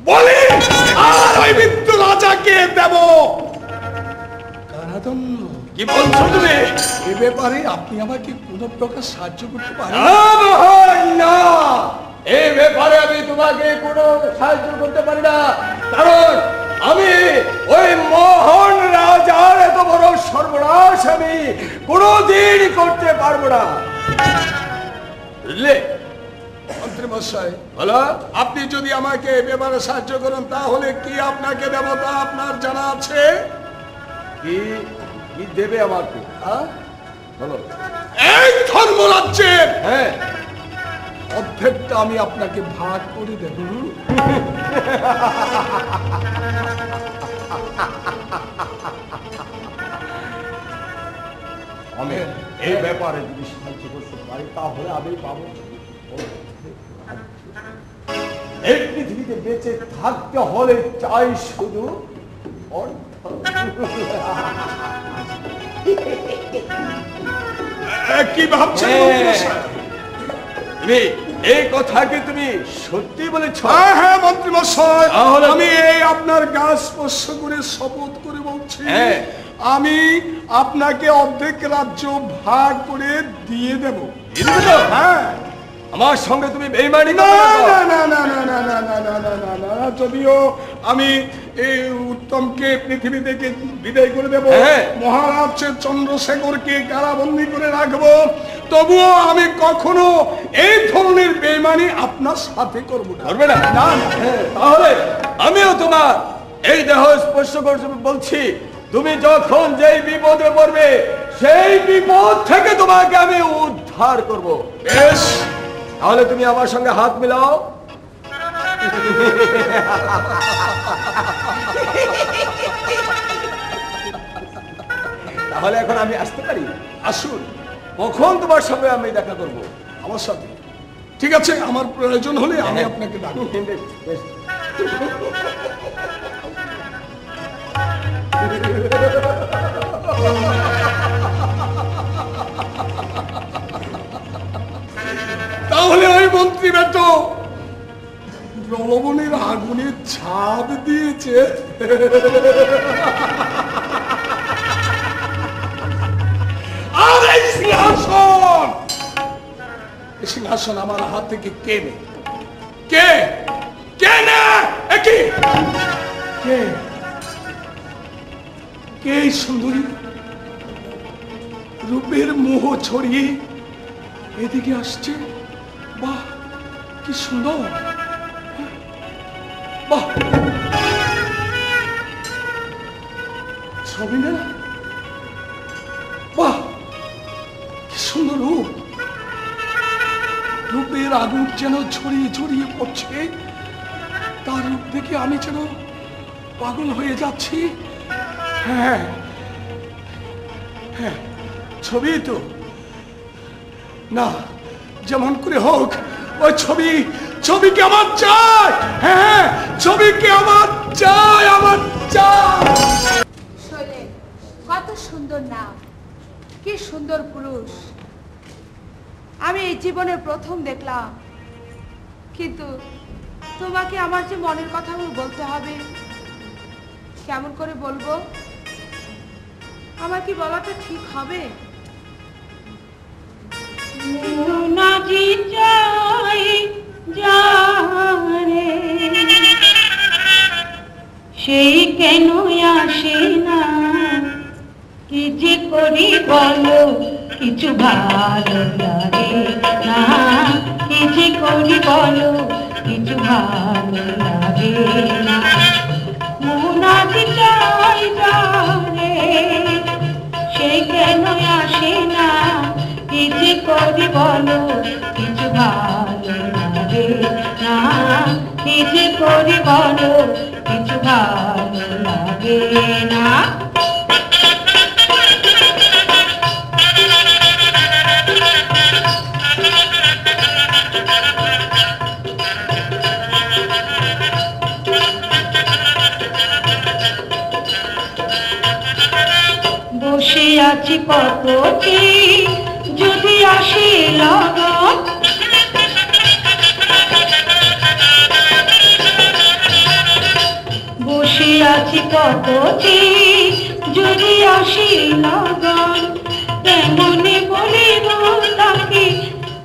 বলে, আর ওই মৃত্যু রাজাকে দেব কারাদণ্ড। কি বলছো তুমি? এ ব্যাপারে আপনি আমাকে কোনো প্রকার সাহায্য করতে পারেন? না, এই ব্যাপারে আমি তোমাকে কোনো সাহায্য করতে পারি না, কারণ আমি ওই মোহন রাজার এত বড় সর্বনাশ আমি কোনোদিন করতে পারবো না, বুঝলে? মন্ত্রীমশাই, বলো। আপনি যদি আমাকে এ ব্যাপারে সাহায্য করেন তাহলে কি আপনাকে দেবতা আপনার জানা আছে? কি কি দেবে আমাকে? বলো। এই ধর্মরাজ্যের হ্যাঁ, অর্ধেকটা আমি আপনাকে ভাগ করে দেব। আমি এই ব্যাপারে যদি সাহায্য করতে পারি তাহলে আমি পাবো। এই পৃথিবীতে বেঁচে থাকতে হলে চাই শুধু কি ভাবছেন মন্ত্রীমশাই? এই কথা কি তুমি সত্যি বলেছ? হ্যাঁ মন্ত্রীমশাই, তাহলে আমি এই আপনার গাছ স্পর্শ করে শপথ করে বলছি, আমি আপনাকে অর্ধেক রাজ্য ভাগ করে দিয়ে দেব। হ্যাঁ, আমার সঙ্গে তুমি বেইমানি না করো? না না না না না না না না না না না, যদিও আমি এই উত্তমকে পৃথিবী থেকে বিদায় করে দেব, মহারাজ চন্দ্রশেখরকে কারাবন্দী করে রাখবো, তবুও আমি কখনো এই ধরনের বেইমানি আপনার সাথে করবো না। করবে না? না না। তাহলে আমিও তোমার এই দেহ স্পর্শ করতে বলছি, তুমি যখন যেই বিপদে পড়বে সেই বিপদ থেকে তোমাকে আমি উদ্ধার করব। বেশ, তাহলে তুমি আমার সঙ্গে হাত মিলাও। তাহলে এখন আমি আসতে পারি? আসুন। কখন তোমার সঙ্গে আমি দেখা করব? আমার সাথে। ঠিক আছে, আমার প্রয়োজন হলে আমি আপনাকে ডাকবো। তাহলে ওই মন্ত্রী বেটো প্রলোভনের আগুনের ছাপ দিয়েছে। আর এই সিংহাসন, এই সিংহাসন আমার হাত থেকে কে নে? কে কে নে? কে কে কে সুন্দরী রূপের মোহ ছড়িয়ে এদিকে আসছে? বাহ, কি সুন্দর! বাহ, ছবি না? বাহ, কি সুন্দর রূপ! রূপের আগুন যেন ছড়িয়ে ছড়িয়ে পড়ছে। তার রূপ দেখে আমি যেন পাগল হয়ে যাচ্ছি। হ্যাঁ হ্যাঁ, ছবি তো না, যেমন করে হোক ওই ছবিকে আমার চাই। হ্যাঁ, ছবিকে আমার চাই, আমার চাই। শৈলেন, কত সুন্দর নাম, কি সুন্দর পুরুষ! আমি এই জীবনের প্রথম দেখলাম। কিন্তু তোমাকে আমার যে মনের কথা বলতে হবে, কেমন করে বলবো? আমার কি বলাটা ঠিক হবে? নাজি চাই জানে সেই কেন আসে না, কি যে করি বলো কিছু ভালো লাগে না, কি যে করি বলো কিছু ভালো লাগে না। নাজি চাই জানে সেই কেন আসে না, কি যে করি বলো কিছু ভালো লাগে না, কি যে করি বলো কিছু ভালো লাগে না। বসে আছি কত যদি আসে লগন, বসে আছি কত যদি আসে লগন, তেমনি বলিব তাকে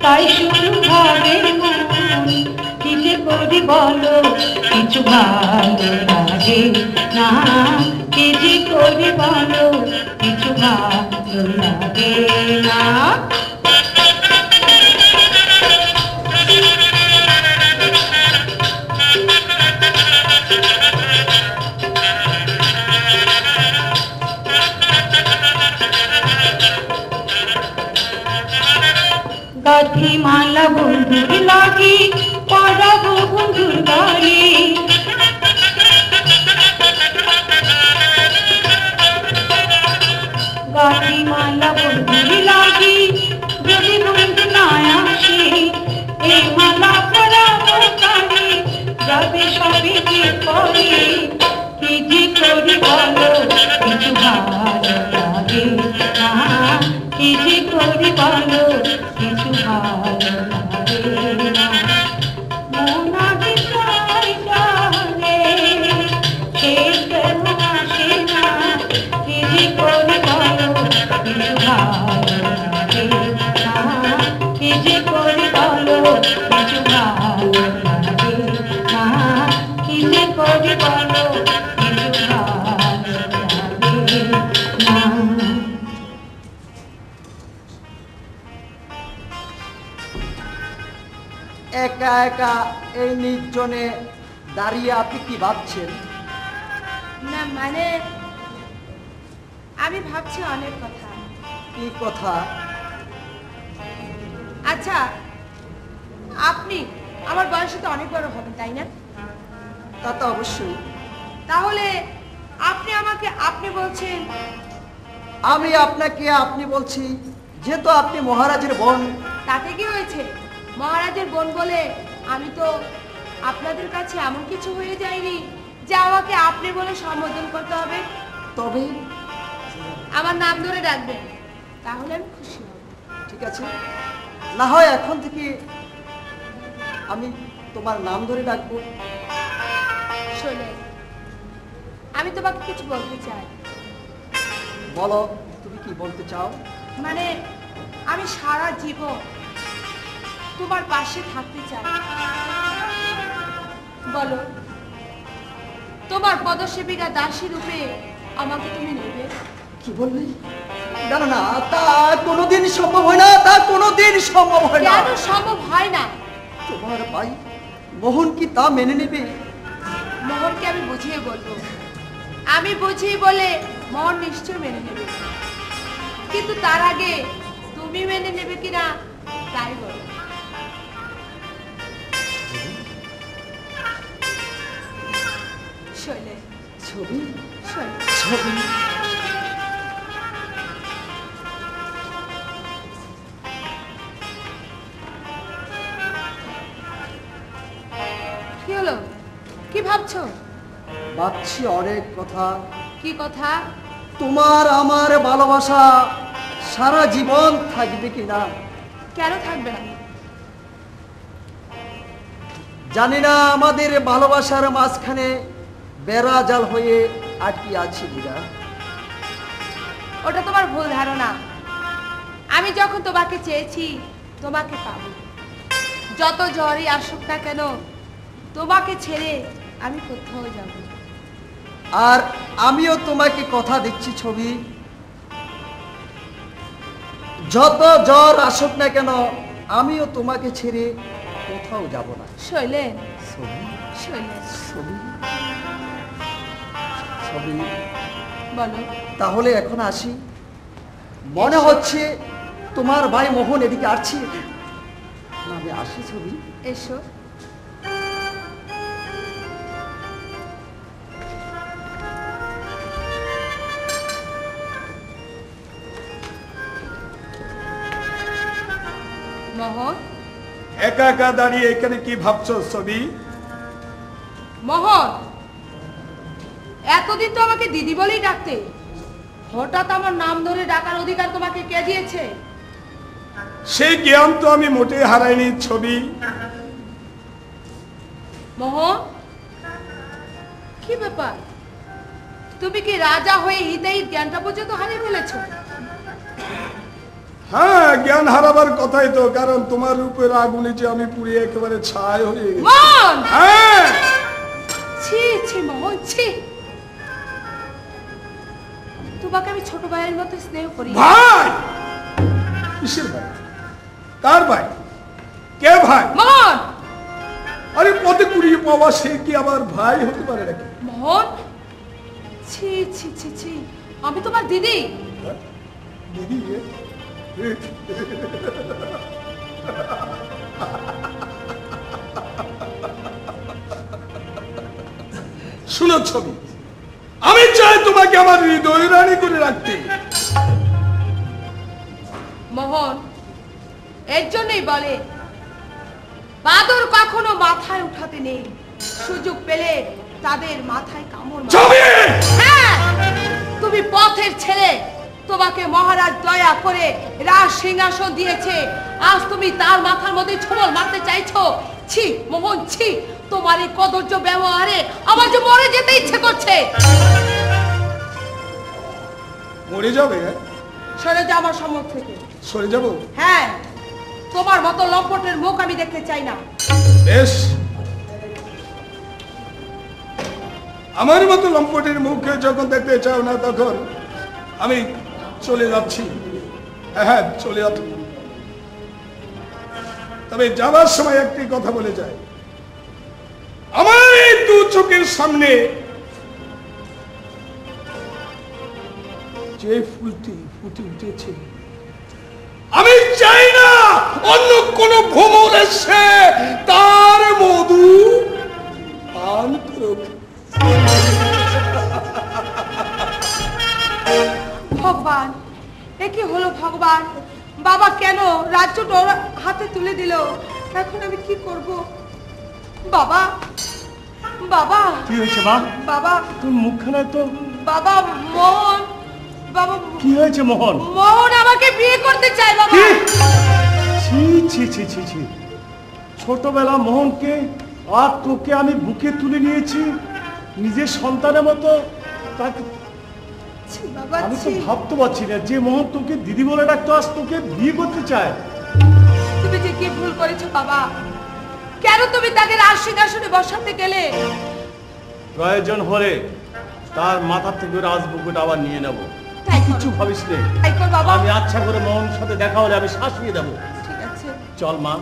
তাই শুরু হবে মন, কি যে করি বলো কিছু ভালো লাগে না, কি যে করি বলো কিছু ভালো লাগে না। গাথি মালা বন্ধুর লাগি পড়াবো বন্ধুর বাড়ি, গাথি মালা বন্ধুর লাগি যদি বন্ধু না আসে, এই মালা পড়াবো কানে যাবে সবে যে পরে, কি যে করি বলো কিছু ভালো লাগে না, কি যে করি বলো কিছু ভালো লাগে না। মোনাজি চাই জানে সে কেন আসে না, কি যে করি বলো কিছু ভালো লাগে না, কি যে করি বলো কিছু ভালো লাগে না, কি যে করি বলো কিছু ভালো লাগে না। একা একা এই নির্জনে দাঁড়িয়ে আপনি কি ভাবছেন? না মানে আমি ভাবছি অনেক কথা। কি কথা? আচ্ছা, আপনি আমার বয়সে তো অনেক বড় হবেন, তাই না? তা তো অবশ্যই। তাহলে আপনি আমাকে আপনি বলছেন? আমি আপনাকে আপনি বলছি যেহেতু আপনি মহারাজের বোন, তাতে কি হয়েছে? মহারাজের বোন বলে আমি তো আপনাদের কাছে এমন কিছু হয়ে যায়নি যে আমাকে আপনি বলে সম্বোধন করতে হবে। তবে আমার নাম ধরে ডাকবেন, তাহলে আমি খুশি হব। ঠিক আছে, না হয় এখন থেকে আমি তোমার নাম ধরে ডাকবো। শোনে, আমি তোমাকে কিছু বলতে চাই। বলো, তুমি কি বলতে চাও? মানে আমি সারা জীবন তোমার পাশে থাকতে চাই। বলো, তোমার পদসেবিকা দাসী রূপে আমাকে তুমি নেবে? কি বললে? না না না, তা কোনোদিন সম্ভব হয় না, তা কোনোদিন সম্ভব হয় না। কেন সম্ভব হয় না? তোমার ভাই মোহন কি তা মেনে নেবে? মোহনকে আমি বুঝিয়ে বলবো, আমি বুঝিয়ে বলে মোহন নিশ্চয় মেনে নেবে, কিন্তু তার আগে তুমি মেনে নেবে কিনা তাই বলো। শৈলে, ছবি শৈলে, ছবি কি হলো? কি ভাবছো? ভাবছি অনেক কথা। কি কথা? তোমার আমার ভালোবাসা সারা জীবন থাকবে কিনা। কেন থাকবে না? জানি না আমাদের ভালোবাসার মাঝখানে বেড়া জাল হয়ে আটকে আছে কিনা। ওটা তোমার ভুল ধারণা। আমি যখন তোমাকে চেয়েছি তোমাকে পাবো। যত ঝড়ই আসুক না কেন, তোমাকে ছেড়ে আমি কোথাও যাব না। আর আমিও তোমাকে কথা দিচ্ছি ছবি, যত জ্বর আসুক না কেন আমিও তোমাকে ছেড়ে কোথাও যাব না। শৈলেন, ছবি শৈলেন, ছবি ছবি বলো। তাহলে এখন আসি। মনে হচ্ছে তোমার ভাই মোহন এদিকে আসছে। আমি আসি ছবি। এসো। মোহন, একা একা দাঁড়িয়ে এখানে কি ভাবছো ছবি? মোহন, এতদিন তো আমাকে দিদি বলেই ডাকতে, হঠাৎ আমার নাম ধরে ডাকার অধিকার তোমাকে কে দিয়েছে? সেই জ্ঞান তো আমি মোটেই হারাইনি ছবি। মোহন, কি ব্যাপার? তুমি কি রাজা হয়ে হিতেই জ্ঞানটা পর্যন্ত হারিয়ে ফেলেছো? হ্যাঁ, জ্ঞান হারাবার কথাই তো, কারণ তোমার রূপের আগুনে যে আমি পুড়িয়ে একেবারে ছাই হয়ে গেছি। মোহন! হ্যাঁ, ছি ছি মোহন, ছি। তোমাকে আমি ছোট ভাইয়ের মতো স্নেহ করি। ভাই? কিসের ভাই? কার ভাই? কে ভাই? মোহন! আরে পথে কুড়িয়ে পাওয়া সে কি আবার ভাই হতে পারে নাকি? মোহন, ছি ছি ছি ছি, আমি তোমার দিদি। দিদি? শুনো ছবি, আমি চাই তোমাকে আমার হৃদয় রানী করে রাখতে। মোহন, এর জন্যই বলে বাদর কখনো মাথায় উঠাতে নেই, সুযোগ পেলে তাদের মাথায় কামড় মারে। ছবি! হ্যাঁ, তুমি পথের ছেলে, তোমাকে মহারাজ দয়া করে রাজ সিংহাসন দিয়েছে, আজ তুমি তার মাথার মধ্যে ছোবল মারতে চাইছো। ছি মোহন, ছি। তোমার এই কদর্য ব্যবহারে আমার যে মরে যেতে ইচ্ছে করছে। মরে যাবে? সরে যাও আমার সম্মুখ থেকে। সরে যাব? হ্যাঁ, তোমার মতো লম্পটের মুখ আমি দেখতে চাই না। বেশ, আমার মতো লম্পটের মুখে যখন দেখতে চাও না তখন আমি চলে যাচ্ছি। হ্যাঁ, চলে যাচ্ছি। তবে যাবার সময় একটি কথা বলে যায়, আমার এই দু চোখের সামনে যে ফুলটি ফুটে উঠেছে, আমি চাই না অন্য কোন ভ্রমণ এসে তার মধু পান করুক। ভগবান, এ কি হলো ভগবান? বাবা কেন রাজ্যটা ওর হাতে তুলে দিল? এখন আমি কি করব? বাবা বাবা কি হয়েছে মা? বাবা তুমি মুখখানা তো বাবা মোহন বাবা কি হয়েছে মোহন? মোহন আমাকে বিয়ে করতে চায় বাবা। ছি ছি ছি ছি ছি, ছোটবেলা মোহনকে আর তোকে আমি বুকে তুলে নিয়েছি নিজের সন্তানের মতো, তাকে আমি তো ভাবতে পারছি না যে মোহন তোকে দিদি বলে ডাকতো আজ তোকে বিয়ে করতে চায়। তুমি যে কি ভুল করেছো বাবা, কেন তুমি তাকে রাজ সিংহাসনে বসাতে গেলে? প্রয়োজন হলে তার মাথা থেকে রাজবুকুটা আবার নিয়ে নেবো, কিছু ভাবিস নে। আমি আচ্ছা করে মোহনের সাথে দেখা হলে আমি শাসিয়ে দেবো। ঠিক আছে চল মা।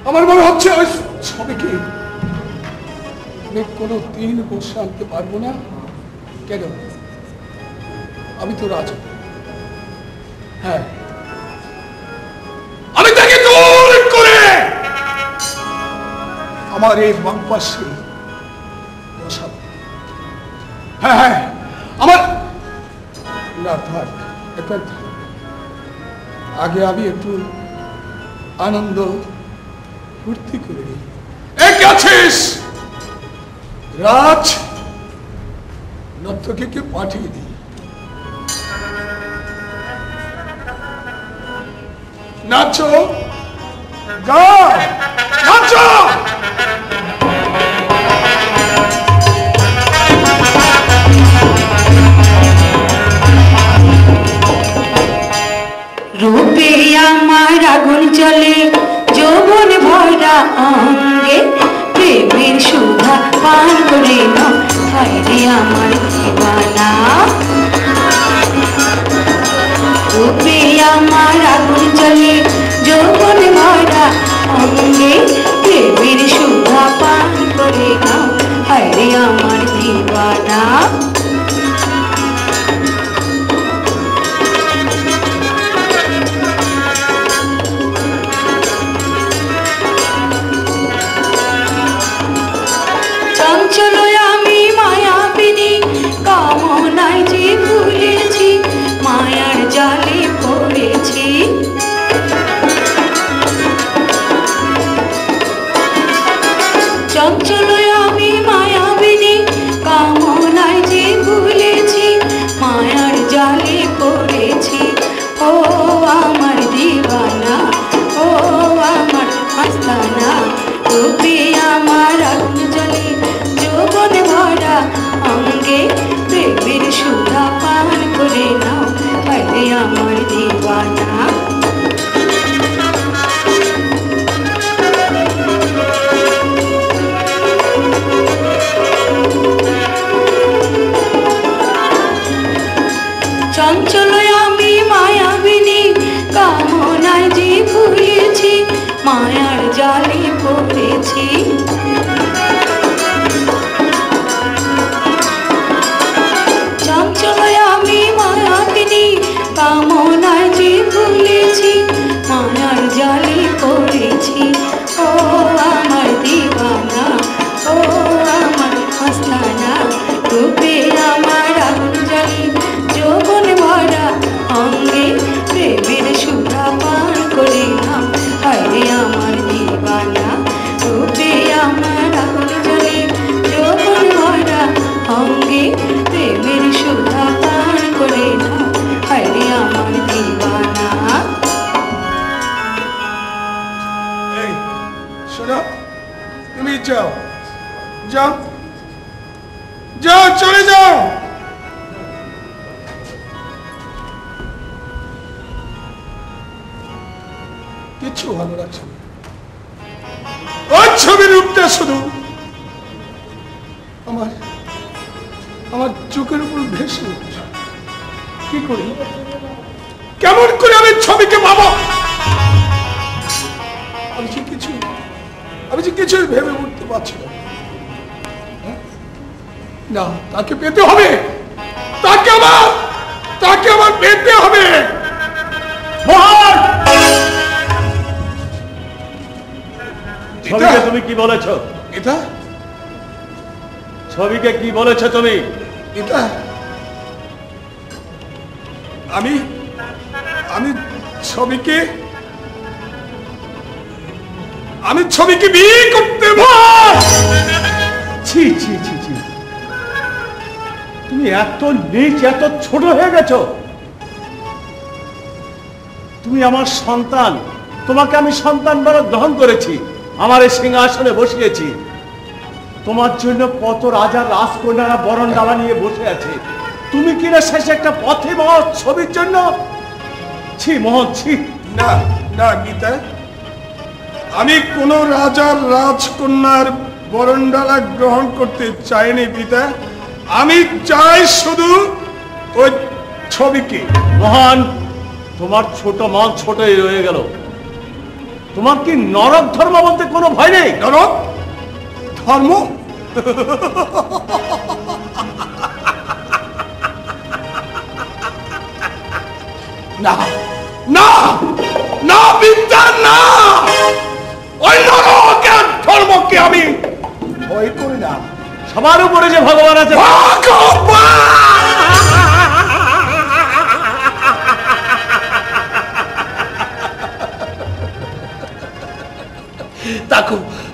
আমার মনে হচ্ছে ওই ছবিকে আমি কোনো দিন বসে আনতে পারবো না। কেন? আমি তো রাজা। হ্যাঁ, আমি তাকে জোর করে আমার এই বাম পাশে বসাবো। হ্যাঁ হ্যাঁ, আমার না থাক, আগে আমি একটু আনন্দ ফুর্তি করে নিই। কে আছিস? রাজ নর্তকীকে পাঠিয়ে দিই। নাচো, গাও, নাচো। রূপে আমার আগুন জ্বলে, যৌবন ভরা অঙ্গে, প্রেমের সুধা পান করে নাও, হায়রে আমার দিওয়ানা। রূপে আমার আগুন জ্বলে, যৌবন ভরা অঙ্গে, প্রেমের সুধা পান করে নাও, হায়রে আমার দিওয়ানা। চঞ্চল আমি মায়াবিনী, কামনায় যে ভুলেছি, মায়ার জালে পড়েছি। চঞ্চল আমি মায়াবিনী, কামনায় যে ভুলেছি, মায়ার জালে পড়েছি। ও আমার দিওয়ানা, ও আমার মাস্তানা, রূপে আমার আগুন জ্বলে, যৌবন ভরা অঙ্গে, প্রেমের সুধা পান করে নাও, হায়রে আমার দিওয়ানা। চঞ্চল আমি মায়াবিনী, কামনায় যে ভুলেছি, মায়ার জালে পড়েছি। চঞ্চল আমি মায়াবিনী, কামনায় যে ভুলেছি, মায়ার জালে পড়েছি। ও আমার দিওয়ানা, ও আমার মাস্তানা, রূপে আমার আগুন জ্বলে, যৌবন ভরা অঙ্গে, প্রেমের সুধা পান করে নাও, হায়রে আমার দিওয়ানা। রূপে আমার আগুন জ্বলে, যৌবন ভরা অঙ্গে, প্রেমের সুধা পান করে নাও, হায়রে আমার দিওয়ানা। এই শোনো, তুমি যাও যাও যাও, চলে যাও। কিচ্ছু ভালো লাগছে না। ওই ছবির রূপটা শুধু আমার চোখের উপর ভেসে উঠছে। কি করি, কেমন করে আমি ছবিকে পাবো? আমি যে কিছুই ভেবে উঠতে পারছি না। না, তাকে পেতে হবে, তাকে আমার পেতে হবে। মোহন! ছবিকে তুমি কি বলেছ? এটা ছবিকে কি বলেছ তুমি? এটা আমি ছবিকে বিয়ে করতে ছি ছি ছি ছি, তুমি এত নিচ, এত ছোট হয়ে গেছো। তুমি আমার সন্তান, তোমাকে আমি সন্তান বলে গ্রহণ করেছি, আমার এই সিংহাসনে বসিয়েছি। তোমার জন্য কত রাজার রাজকন্যারা বরণ ডালা নিয়ে বসে আছে, তুমি কিনা শেষে একটা পথে মহৎ ছবির জন্য। ছি মোহন, ছি। না না গীতা, আমি কোন রাজার রাজকন্যার বরণডালা গ্রহণ করতে চাইনি পিতা। আমি চাই শুধু ওই ছবিকে। মোহন, তোমার ছোট মন ছোটই রয়ে গেল। তোমার কি নরক ধর্ম বলতে কোনো ভয় নেই? নরক ধর্ম? না না না বিদ্যা, না, ওই নরকের ধর্মকে আমি ভয় করি না। সবার উপরে যে ভগবান আছে,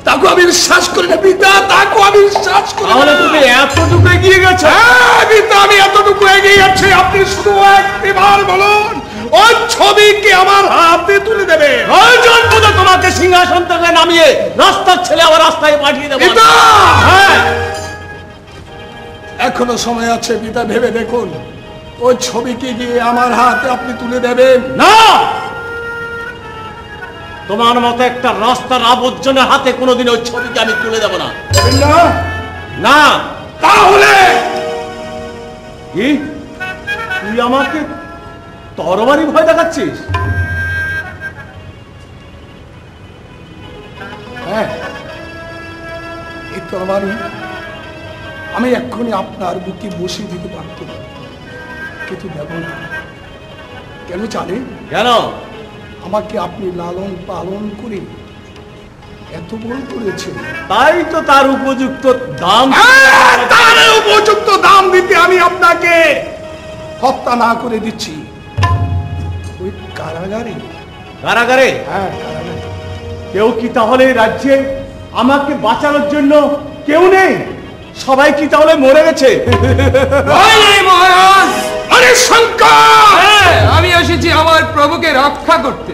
তাকে আমি বিশ্বাস করি না পিতা, তাকে আমি বিশ্বাস করি না। তাহলে তুমি এতটুকু এগিয়ে গেছো? হ্যাঁ পিতা, আমি এতটুকু এগিয়ে যাচ্ছি। আপনি শুধু একবার বলুন, ওই ছবিকে আমার হাতে তুলে দেবে। প্রয়োজন বোধে তোমাকে সিংহাসন থেকে নামিয়ে রাস্তার ছেলে আবার রাস্তায় পাঠিয়ে দেবো। হ্যাঁ, এখনো সময় আছে পিতা, ভেবে দেখুন। ওই ছবিকে গিয়ে আমার হাতে আপনি তুলে দেবেন। না, তোমার মতো একটা রাস্তার আবর্জনের হাতে কোনোদিন ওই ছবিকে আমি তুলে দেব না। না। তাহলে কি তুই আমাকে তরবারি ভয় দেখাচ্ছিস? হ্যাঁ, এই তরবারি আমি এক্ষুনি আপনার বুকে বসিয়ে দিতে পারতাম, কিন্তু দেব না। কেন জানেন? কেন? আমাকে আপনি লালন পালন করে এত বড় করেছেন, তাই তো তার উপযুক্ত দাম। তার উপযুক্ত দাম দিতে আমি আপনাকে হত্যা না করে দিচ্ছি ওই কারাগারে। কারাগারে? হ্যাঁ, কারাগারে। কেউ কি তাহলে রাজ্যে আমাকে বাঁচানোর জন্য কেউ নেই? সবাই কি তাহলে মরে গেছে? মহারাজ, আরে শঙ্কর! হ্যাঁ, আমি এসেছি আমার প্রভুকে রক্ষা করতে।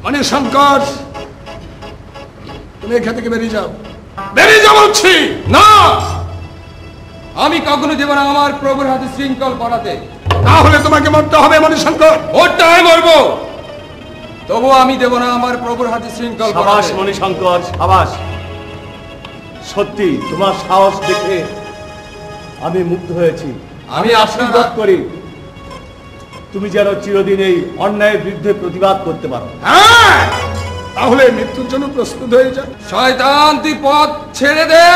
মানে শঙ্কর, তুমি এখান থেকে বেরিয়ে যাও, বেরিয়ে যাও বলছি। না, আমি কখনো দেব না আমার প্রভুর হাতে শৃঙ্খল পড়াতে। তাহলে তোমাকে মরতে হবে মানে শঙ্কর। ওটা আমি মরবো, তবু আমি দেব না আমার প্রভুর হাতে শৃঙ্খল সাবাস পড়াতে। মণিশঙ্কর, সাবাস। সত্যি তোমার সাহস দেখে আমি মুগ্ধ হয়েছি। আমি আশীর্বাদ করি তুমি যেন চিরদিন এই অন্যায়ের বিরুদ্ধে প্রতিবাদ করতে পারো। হ্যাঁ, তাহলে মৃত্যুর জন্য প্রস্তুত হয়ে যা। শয়তান, তুই পথ ছেড়ে দে।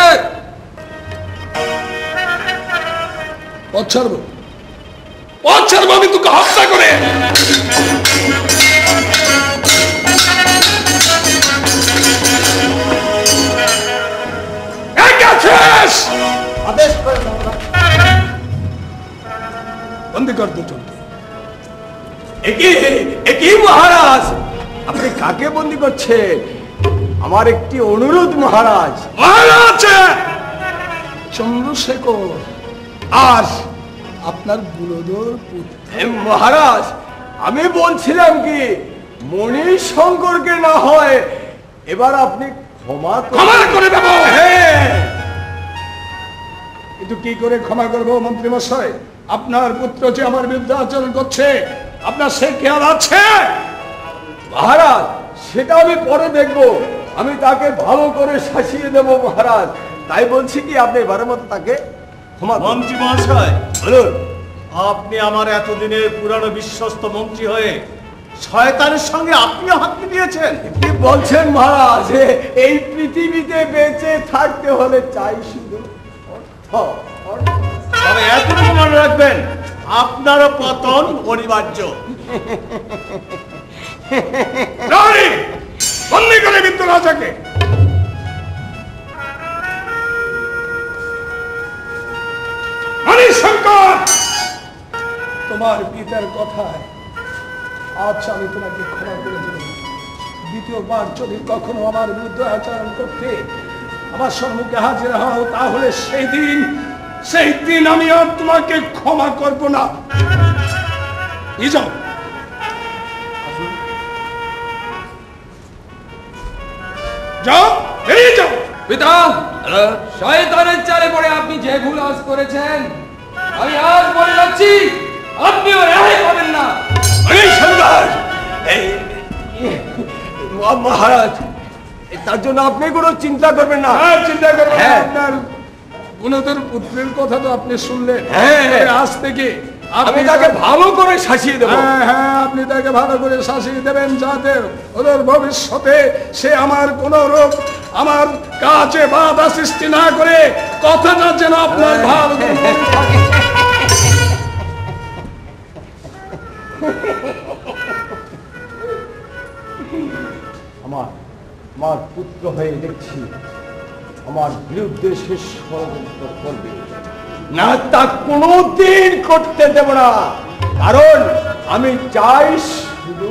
পথ ছাড়বো, পথ ছাড়বো আমি তোকে হত্যা করে। আদেশ করে বন্দি কর দুজনকে। একই মহারাজ, আপনি কাকে বন্দি করছেন? আমার একটি অনুরোধ মহারাজ। মহারাজ চন্দ্রশেখর আর আপনার বুড়োদর পুত্র। মহারাজ, আমি বলছিলাম কি, মণিশঙ্করকে না হয় এবার আপনি ক্ষমা করে দেব। হ্যাঁ, কিন্তু কি করে ক্ষমা করবো মন্ত্রী মশাই? আপনার পুত্র যে আমার বিরুদ্ধে আচরণ করছে, আপনার সে খেয়াল আছে? মহারাজ, সেটা আমি পরে দেখব। আমি তাকে ভালো করে শাসিয়ে দেব মহারাজ। তাই বলছি কি, আপনি এবারের মতো তাকে ক্ষমা করুন। মন্ত্রী মহাশয়, বলুন। আপনি আমার এতদিনের পুরানো বিশ্বস্ত মন্ত্রী হয়ে শয়তানের সঙ্গে আপনিও হাত মিলিয়েছেন। কি বলছেন মহারাজ? এই পৃথিবীতে বেঁচে থাকতে হলে চাই শুধু অর্থ। তবে এতটুকু মনে রাখবেন, আপনারও পতন অনিবার্য। রানী, বন্দী করে বিদ্য রাজাকে। শঙ্কর, তোমার পিতার কথায় আজ আমি তোমাকে ক্ষমা করে দেব। দ্বিতীয়বার যদি কখনো আমার বিরুদ্ধে আচরণ করতে আমার সম্মুখে হাজির হও, তাহলে সেই দিন আমি আর তোমাকে ক্ষমা করব না। যাও, যাও, বেরিয়ে যাও। পিতা, শয়তানের চালে পড়ে আপনি যে ভুল আজ করেছেন, আমি আজ বলে যাচ্ছি আপনিও রেহাই পাবেন না। মহারাজ, তার জন্য আপনি কোনো চিন্তা করবেন না। চিন্তা করবেন না। আপনার গুণধর পুত্রের কথা তো আপনি শুনলেন। আজ থেকে আমি তাকে ভালো করে শাসিয়ে দেব। হ্যাঁ, আপনি তাকে ভালো করে শাসিয়ে দেবেন, যাতে ওদের ভবিষ্যতে সে আমার কোন রূপ আমার কাছে বাধা সৃষ্টি না করে। কথাটা যেন আপনার ভালো থাকে। আমার পুত্র হয়ে দেখছি আমার বিরুদ্ধে সে ষড়যন্ত্র করবে না, তা কোনোদিন করতে দেব না। কারণ আমি চাই শুধু